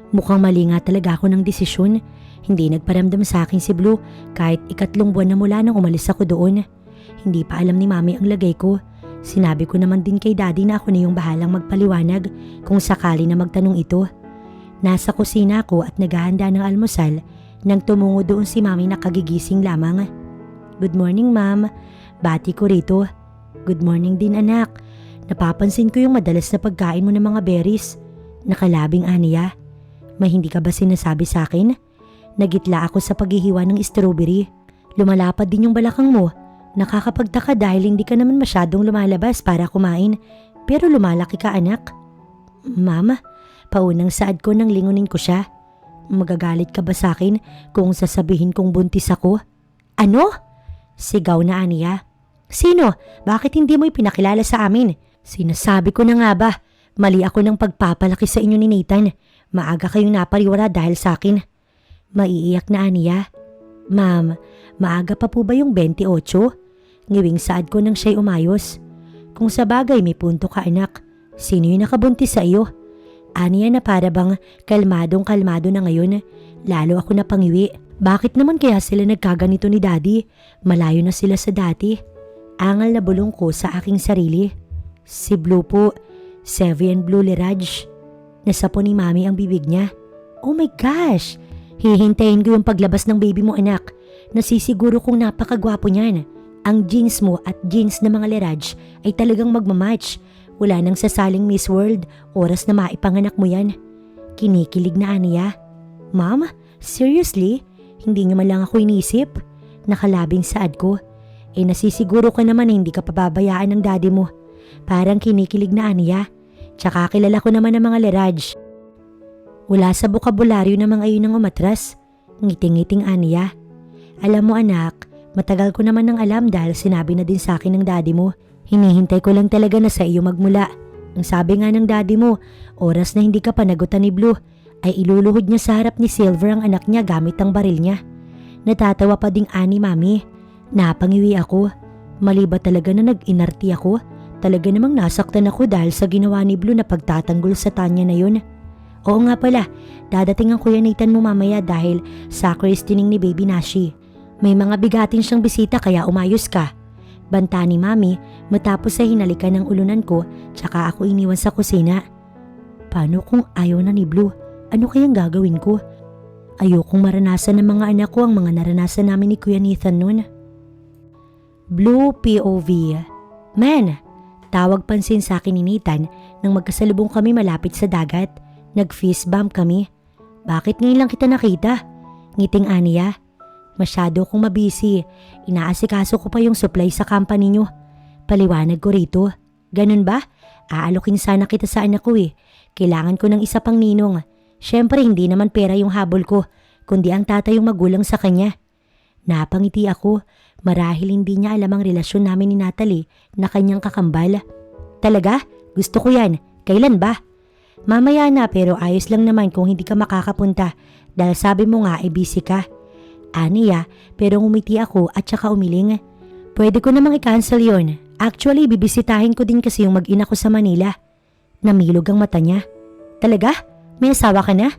Mukhang mali nga talaga ako ng desisyon. Hindi nagparamdam sa akin si Blue kahit 3 buwan na mula nang umalis ako doon. Hindi pa alam ni Mami ang lagay ko. Sinabi ko naman din kay Daddy na ako na yung bahalang magpaliwanag kung sakali na magtanong ito. Nasa kusina ako at naghahanda ng almusal nang tumungo doon si Mami na kagigising lamang. Good morning Ma'am, bati ko rito. Good morning din anak. Napapansin ko yung madalas na pagkain mo ng mga berries. Nakalabing aniya. May hindi ka ba sinasabi sa akin? Nagitla ako sa paghihiwa ng strawberry. Lumalapad din yung balakang mo. Nakakapagtaka dahil hindi ka naman masyadong lumalabas para kumain. Pero lumalaki ka anak. Mama, paunang saad ko nang lingunin ko siya. Magagalit ka ba sa akin kung sasabihin kong buntis ako? Ano? Sigaw na aniya. Sino? Bakit hindi mo ipinakilala sa amin? Sinasabi ko na nga ba, mali ako ng pagpapalaki sa inyo ni Nathan. Maaga kayong napariwara dahil sa akin. Maiiyak na aniya. Ma'am, maaga pa po ba yung 28? Ngiwing saad ko nang siya'y umayos. Kung sa bagay may punto ka anak, sino yung nakabuntis sa iyo? Aniya na para bang kalmadong-kalmado na ngayon, lalo ako napangiwi. Bakit naman kaya sila nagkaganito ni Daddy? Malayo na sila sa dati. Angal na bulong ko sa aking sarili. Si Blue po, Sevian Blue Leraj. Nasapo ni Mami ang bibig niya. Oh my gosh! Hihintayin ko yung paglabas ng baby mo anak. Nasisiguro kong napakagwapo niyan. Ang jeans mo at jeans ng mga Leraj ay talagang magmamatch. Wala nang sasaling Miss World, oras na maipanganak mo yan. Kinikilig na aniya. Ma'am, seriously? Hindi niyo man lang ako inisip? Nakalabing saad ko. Nasisiguro ka naman na hindi ka pababayaan ng daddy mo. Parang kinikilig na aniya. Tsaka kilala ko naman ang mga Leraj. Wala sa bokabularyo na mga iyon ang umatras. Ngiting-ngiting aniya. Alam mo anak, matagal ko naman nang alam dahil sinabi na din sa akin ng daddy mo. Hinihintay ko lang talaga na sa iyo magmula. Ang sabi nga ng daddy mo, oras na hindi ka panagutan ni Blue, ay iluluhod niya sa harap ni Silver ang anak niya gamit ang baril niya. Natatawa pa ding ani Mami. Napangiwi ako. Mali ba talaga na nag-inarti ako? Talaga namang nasaktan ako dahil sa ginawa ni Blue na pagtatanggol sa Tanya na yun. Oo nga pala, dadating ang Kuya Nathan mo mamaya dahil sa christening ni Baby Nashi. May mga bigatin siyang bisita kaya umayos ka. Banta ni Mami matapos ay hinalikan ng ulunan ko tsaka ako iniwan sa kusina. Paano kung ayaw na ni Blue? Ano kayang gagawin ko? Ayokong maranasan ng mga anak ko ang mga naranasan namin ni Kuya Nathan noon. Blue POV. Man, tawag pansin sa akin ni Nathan nang magkasalubong kami malapit sa dagat. Nag-fist bump kami. Bakit ngayon lang kita nakita? Ngiting aniya. Masyado akong mabisi. Inaasikaso ko pa yung supply sa company nyo. Paliwanag ko rito. Ganun ba? Aalokin sana kita sa anak ko eh. Kailangan ko ng isa pang ninong. Syempre hindi naman pera yung habol ko, kundi ang tatay yung magulang sa kanya. Napangiti ako. Marahil hindi niya alam ang relasyon namin ni Natalie na kanyang kakambal. Talaga? Gusto ko yan. Kailan ba? Mamaya na, pero ayos lang naman kung hindi ka makakapunta dahil sabi mo nga ay busy ka. Aniya, pero ngumiti ako at saka umiling. Pwede ko namang i-cancel yon. Actually, bibisitahin ko din kasi yung mag-ina ko sa Manila. Namilog ang mata niya. Talaga? May asawa ka na?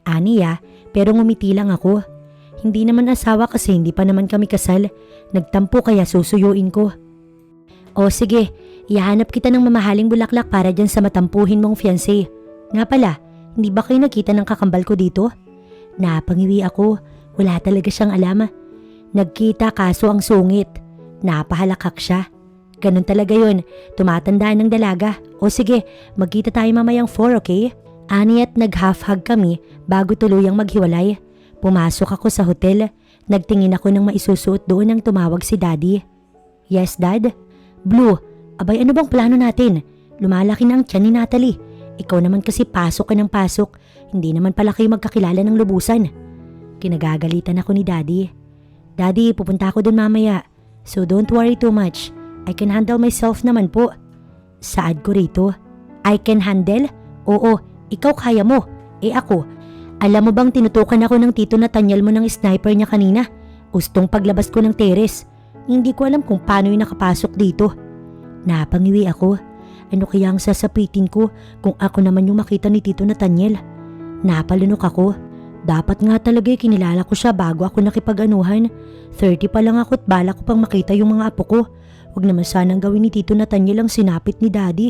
Aniya, pero ngumiti lang ako. Hindi naman asawa kasi hindi pa naman kami kasal. Nagtampo kaya susuyuin ko. O sige, ihanap kita ng mamahaling bulaklak para dyan sa matampuhin mong fiancé. Nga pala, hindi ba kayo nakita ng kakambal ko dito? Napangiwi ako. Wala talaga siyang alam. Nagkita kaso ang sungit. Napahalakak siya. Ganun talaga yun. Tumatandaan ng dalaga. O sige, magkita tayo mamayang 4, okay? Ani at nag-half-hug kami bago tuluyang maghiwalay. Pumasok ako sa hotel. Nagtingin ako ng maisusuot doon nang tumawag si Daddy. Yes, Dad? Blue, abay ano bang plano natin? Lumalaki na ang tiyan ni Natalie. Ikaw naman kasi pasok ka ng pasok. Hindi naman pala kayo magkakilala ng lubusan. Kinagagalitan ako ni Daddy. Daddy, pupunta ako doon mamaya. So don't worry too much. I can handle myself naman po. Saad ko rito. I can handle? Oo, ikaw kaya mo. Eh ako, alam mo bang tinutukan ako ng tito Nathaniel mo ng sniper niya kanina? Ustong paglabas ko ng teres. Hindi ko alam kung paano yung nakapasok dito. Napangiwi ako. Ano kaya ang sasapitin ko kung ako naman yung makita ni tito Nathaniel? Napalunok ako. Dapat nga talaga kinilala ko siya bago ako nakipag-anuhan. 30 pa lang ako at bala ko pang makita yung mga apo ko. Huwag naman sanang gawin ni tito Nathaniel ang sinapit ni Daddy.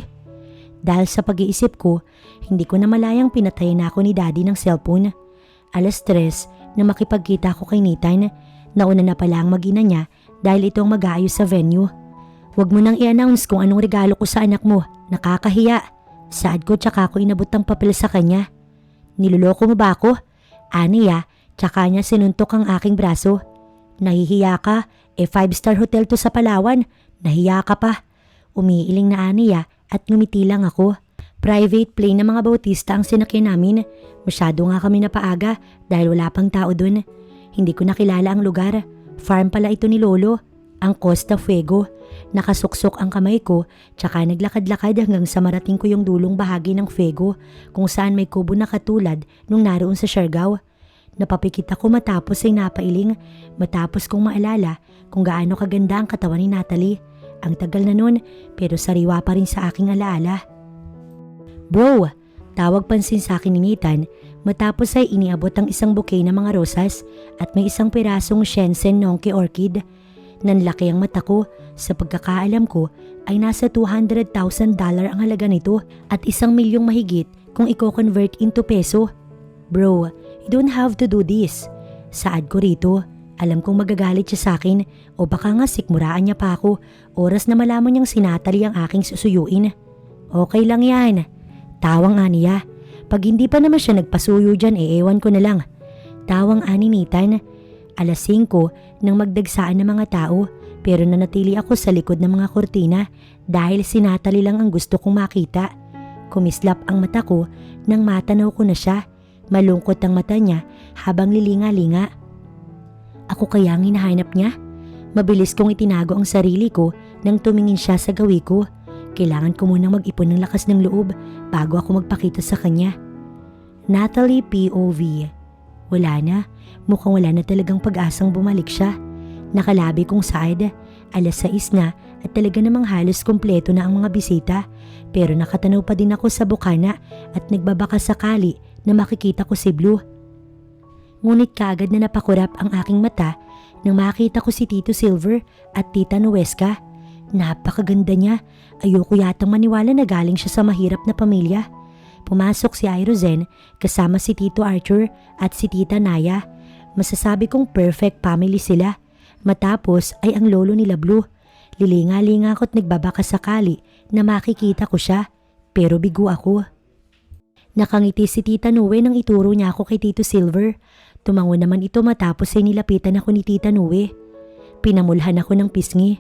Dahil sa pag-iisip ko, hindi ko na malayang pinatay na ako ni Daddy ng cellphone. 3:00 na makipagkita ako kay Nathan. Nauna na pala ang mag-ina niya dahil ito ang mag-aayos sa venue. Huwag mo nang i-announce kung anong regalo ko sa anak mo. Nakakahiya. Saad ko tsaka ako inabot ang papel sa kanya. Niloloko mo ba ako? Aniya, tsaka niya sinuntok ang aking braso. Nahihiya ka? 5-star hotel to sa Palawan. Nahiya ka pa. Umiiling na Aniya at ngumiti lang ako. Private plane ng mga Bautista ang sinakyan namin. Masyado nga kami napaaga dahil wala pang tao dun. Hindi ko nakilala ang lugar. Farm pala ito ni Lolo. Ang Costa Fuego. Nakasuksok ang kamay ko tsaka naglakad-lakad hanggang sa marating ko yung dulong bahagi ng Fuego kung saan may kubo na katulad nung naroon sa Siargao. Napapikit ako matapos ay napailing matapos kong maalala kung gaano kaganda ang katawan ni Natalie. Ang tagal na nun pero sariwa pa rin sa aking alaala. Bro, tawag pansin sa akin ni Nathan matapos ay iniabot ang isang bouquet ng mga rosas at may isang pirasong Shenzhen Nongke Orchid. Nanlaki ang mata ko. Sa pagkakaalam ko ay nasa $200,000 ang halaga nito at 1,000,000 mahigit kung i-convert into peso. Bro, you don't have to do this. Saad ko rito. Alam kong magagalit siya sa akin o baka nga sikmuraan niya pa ako oras na malaman niyang sinatali ang aking susuyuin. Okay lang yan. Tawang aniya. Pag hindi pa naman siya nagpasuyo dyan, ewan ko na lang. Tawang ani Nathan. 5:00 nang magdagsaan ng mga tao pero nanatili ako sa likod ng mga kortina dahil sinatali lang ang gusto kong makita. Kumislap ang mata ko nang matanaw ko na siya. Malungkot ang mata niya habang lilinga-linga. Ako kaya ang hinahanap niya? Mabilis kong itinago ang sarili ko nang tumingin siya sa gawi ko. Kailangan ko munang mag-ipon ng lakas ng loob bago ako magpakita sa kanya. Natalie POV. Wala na. Mukhang wala na talagang pag-asang bumalik siya. Nakalabi kong side. 6:00 na at talaga namang halos kompleto na ang mga bisita. Pero nakatanaw pa din ako sa bukana at nagbabaka sakali na makikita ko si Blue. Ngunit kaagad na napakurap ang aking mata nang makita ko si Tito Silver at Tita Nuesca. Napakaganda niya. Ayoko yatang maniwala na galing siya sa mahirap na pamilya. Pumasok si Irozen kasama si Tito Arthur at si Tita Naya. Masasabi kong perfect family sila. Matapos ay ang lolo nila Blue. Lilinga-linga ako't nagbabaka sakali na makikita ko siya. Pero bigo ako. Nakangiti si Tita Nue nang ituro niya ako kay Tito Silver. Tumango naman ito matapos ay nilapitan ako ni Tita Nue. Pinamulhan ako ng pisngi.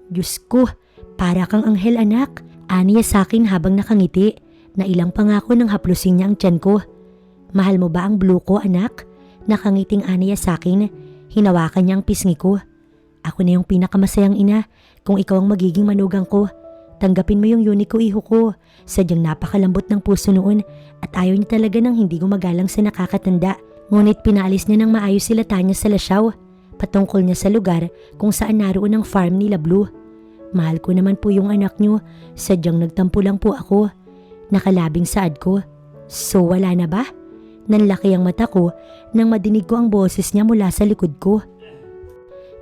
Diyos ko, para kang anghel anak. Aniya sa akin habang nakangiti. Nailang pa nga ako nang haplusin niya ang tiyan ko. Mahal mo ba ang blue ko anak? Nakangiting aniya sa akin. Hinawakan niya ang pisngi ko. Ako na yung pinakamasayang ina kung ikaw ang magiging manugang ko. Tanggapin mo yung Unico iho ko. Sadyang napakalambot ng puso noon at ayaw niya talaga nang hindi gumagalang sa nakakatanda. Ngunit pinaalis niya ng maayos sila Tanya sa Lasyaw. Patungkol niya sa lugar kung saan naroon ang farm nila Blue. Mahal ko naman po yung anak niyo. Sadyang nagtampo lang po ako. Nakalabing saad ko. So wala na ba? Nanlaki ang mata ko nang madinig ko ang boses niya mula sa likod ko.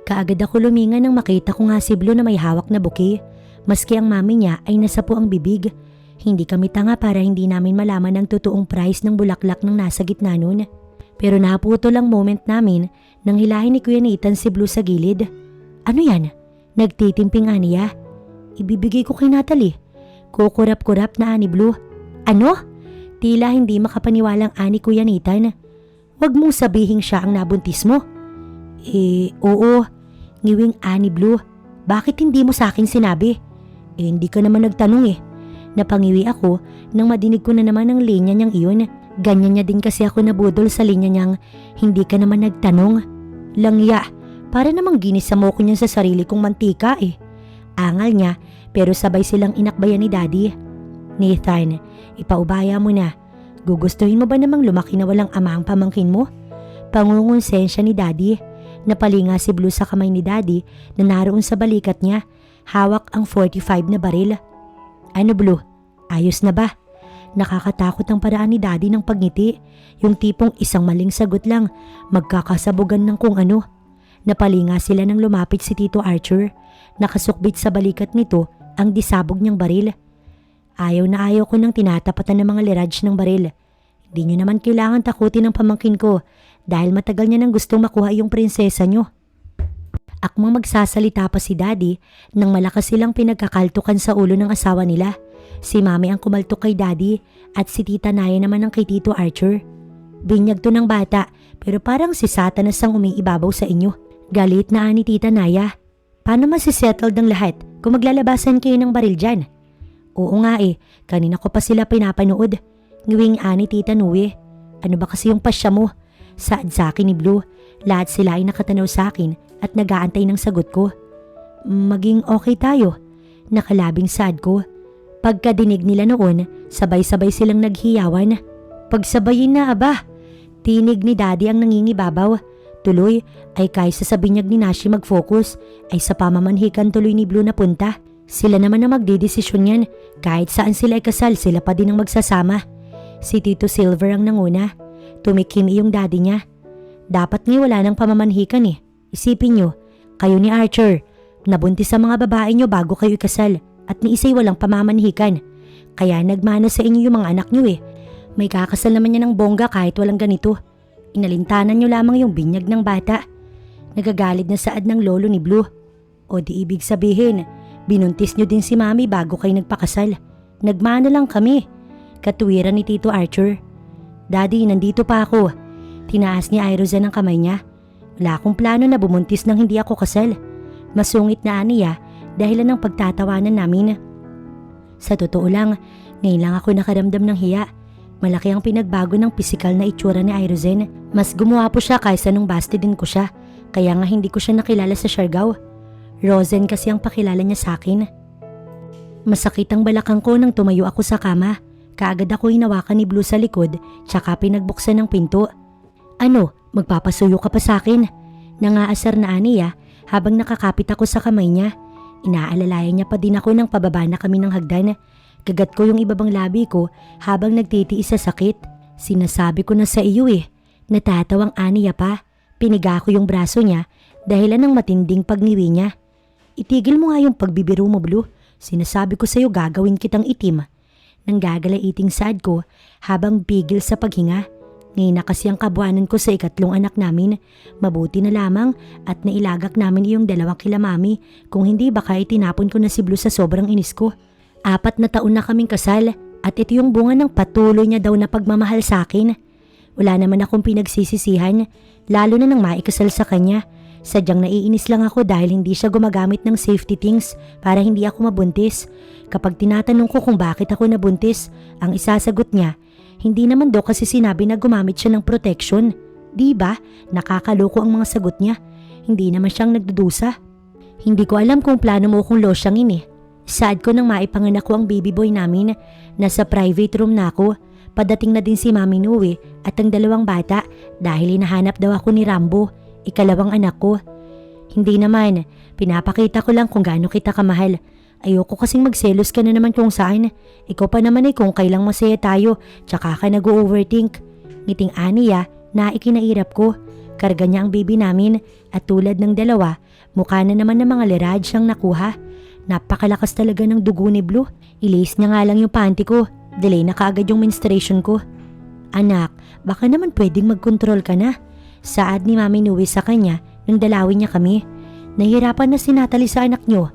Kaagad ako lumingan nang makita ko nga si Blue na may hawak na bouquet. Maski ang mami niya ay nasa po ang bibig. Hindi kami tanga para hindi namin malaman ang totoong price ng bulaklak ng nasa gitna nun. Pero naputo lang moment namin nang hilahin ni Kuya Nathan si Blue sa gilid. Ano yan? Nagtitimping aniya. Ibibigay ko kay Natalie. Kukurap-kurap na ani Blue. Ano? Tila hindi makapaniwalang ani Kuya Nathan. Huwag mong sabihing siya ang nabuntis mo. Oo. Ngiwing ani Blue. Bakit hindi mo sa akin sinabi? Hindi ka naman nagtanong Napangiwi ako nang madinig ko na naman ang linya niyang iyon. Ganyan niya din kasi ako nabudol sa linya niyang hindi ka naman nagtanong. Langya, para namang ginisa mo ko niyan sa sarili kong mantika Angal niya pero sabay silang inakbayan ni Daddy. Nathan, ipaubaya mo na. Gugustuhin mo ba namang lumaki na walang ama ang pamangkin mo? Pangungonsensya ni Daddy. Napalinga si Blue sa kamay ni Daddy na naroon sa balikat niya. Hawak ang 45 na baril. Ano Blue? Ayos na ba? Nakakatakot ang paraan ni Daddy ng pagngiti. Yung tipong isang maling sagot lang, magkakasabugan ng kung ano. Napalinga sila nang lumapit si Tito Archer. Nakasukbit sa balikat nito ang disabog niyang baril. Ayaw na ayaw ko nang tinatapatan ng mga liraj ng baril. Hindi niyo naman kailangan takutin ang pamangkin ko dahil matagal niya nang gustong makuha yung prinsesa niyo. Akmang magsasalita pa si Daddy nang malakas silang pinagkakaltukan sa ulo ng asawa nila. Si Mami ang kumaltok kay Daddy at si Tita Naya naman ang kay Tito Archer. Binyag to ng bata pero parang si Satanas ang umiibabaw sa inyo. Galit na ani Tita Naya. Paano masisettled ang lahat kung maglalabasan kayo ng baril dyan? Oo nga kanina ko pa sila pinapanood. Ngiwing ani Tita Nue. Ano ba kasi yung pasya mo? Saad sa akin ni Blue. Lahat sila ay nakatanaw sa akin at nag-aantay ng sagot ko. Maging okay tayo. Nakalabing saad ko. Pagkadinig nila noon, sabay-sabay silang naghiyawan. Pagsabayin na aba. Tinig ni Daddy ang nangingibabaw. Tuloy ay kaysa sa binyag ni Nashi mag-focus ay sa pamamanhikan tuloy ni Blue na punta. Sila naman na magdidesisyon yan. Kahit saan sila ay kasal, sila pa din ang magsasama. Si Tito Silver ang nanguna. Tumikim yung Daddy niya. Dapat nga wala nang pamamanhikan Isipin nyo, kayo ni Archer, nabuntis sa mga babae nyo bago kayo ikasal at ni isa'y walang pamamanhikan. Kaya nagmana sa inyo yung mga anak nyo May kakasal naman niya ng bongga kahit walang ganito. Inalintanan nyo lamang yung binyag ng bata. Nagagalit na saad ng lolo ni Blue. O di ibig sabihin, binuntis nyo din si Mami bago kayo nagpakasal. Nagmana lang kami. Katuwiran ni Tito Archer. Daddy, nandito pa ako. Tinaas ni Irozan ang kamay niya. Wala akong plano na bumuntis nang hindi ako kasal. Masungit na aniya dahilan ng pagtatawanan namin. Sa totoo lang, ngayon lang ako nakaramdam ng hiya. Malaki ang pinagbago ng pisikal na itsura ni Irozan. Mas gumuwapo siya kaysa nung bastidin ko siya. Kaya nga hindi ko siya nakilala sa Siargao. Rosen kasi ang pakilala niya sa akin. Masakit ang balakang ko nang tumayo ako sa kama. Kaagad ako hinawakan ni Blue sa likod tsaka pinagbuksan ng pinto. Ano, magpapasuyo ka pa sa akin? Nangaasar na aniya habang nakakapit ako sa kamay niya. Inaalalayan niya pa din ako nang pababa na kami ng hagdan. Kagat ko yung ibabang labi ko habang nagtitiis sa sakit. Sinasabi ko na sa iyo Natatawang aniya pa. Piniga ko yung braso niya dahilan ng matinding pagniwi niya. Itigil mo nga yung pagbibiro mo Blue. Sinasabi ko sa iyo gagawin kitang itim. Nang gagalaiting saad ko habang bigil sa paghinga. Ngayon na kasi ang kabuanan ko sa ikatlong anak namin. Mabuti na lamang at nailagak namin yung 2 kila Mami. Kung hindi baka itinapon ko na si Blue sa sobrang inis ko. 4 na taon na kaming kasal At ito yung bunga ng patuloy niya daw na pagmamahal sa akin. Wala naman akong pinagsisisihan, lalo na nang maikasal sa kanya. Sadyang naiinis lang ako dahil hindi siya gumagamit ng safety things para hindi ako mabuntis. Kapag tinatanong ko kung bakit ako nabuntis, ang isasagot niya, hindi naman daw kasi sinabi na gumamit siya ng protection. Di ba? Nakakaloko ang mga sagot niya. Hindi naman siyang nagdudusa. Hindi ko alam kung plano mo kong losyangin eh. Saad ko nang maipanganak ko ang baby boy namin. Nasa private room na ako. Padating na din si Mami Nui at ang dalawang bata dahil hinahanap daw ako ni Rambo, ikalawang anak ko. Hindi naman, pinapakita ko lang kung gaano kita kamahal. Ayoko kasing magselos ka na naman kung saan. Ikaw pa naman kung kailang masaya tayo, tsaka ka nag-overthink. Ngiting aniya na ikinairap ko. Karga niya ang baby namin at tulad ng dalawa, mukha na naman ng mga lerad siyang nakuha. Napakalakas talaga ng dugo ni Blue. Ilis niya nga lang yung panty ko. Delay na kaagad yung menstruation ko. Anak, baka naman pwedeng mag-control ka na. Saad ni Mami Nui sa kanya nang dalawin niya kami. Nahihirapan na si Natalie sa anak niyo.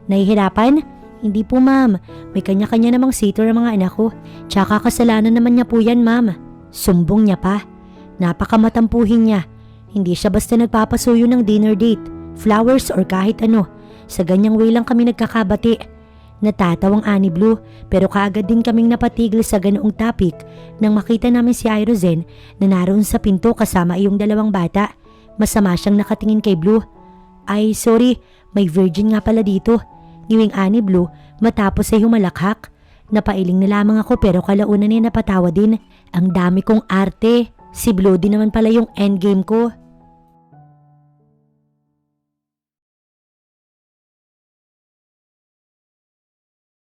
Nahihirapan? Hindi po ma'am. May kanya-kanya namang sitter ang mga anak ko. Tsaka kasalanan naman niya po yan ma'am. Sumbong niya pa. Napakamatampuhin niya. Hindi siya basta nagpapasuyo ng dinner date, flowers or kahit ano. Sa ganyang way lang kami nagkakabati. Natatawang ani Blue pero kaagad din kaming napatigil sa ganoong topic nang makita namin si Irozen na naroon sa pinto kasama iyong dalawang bata. Masama siyang nakatingin kay Blue. Ay sorry, may virgin nga pala dito. Giwing ani Blue matapos ay humalakhak. Napailing na lamang ako pero kalaunan niya napatawa din. Ang dami kong arte. Si Blue din naman pala yung endgame ko.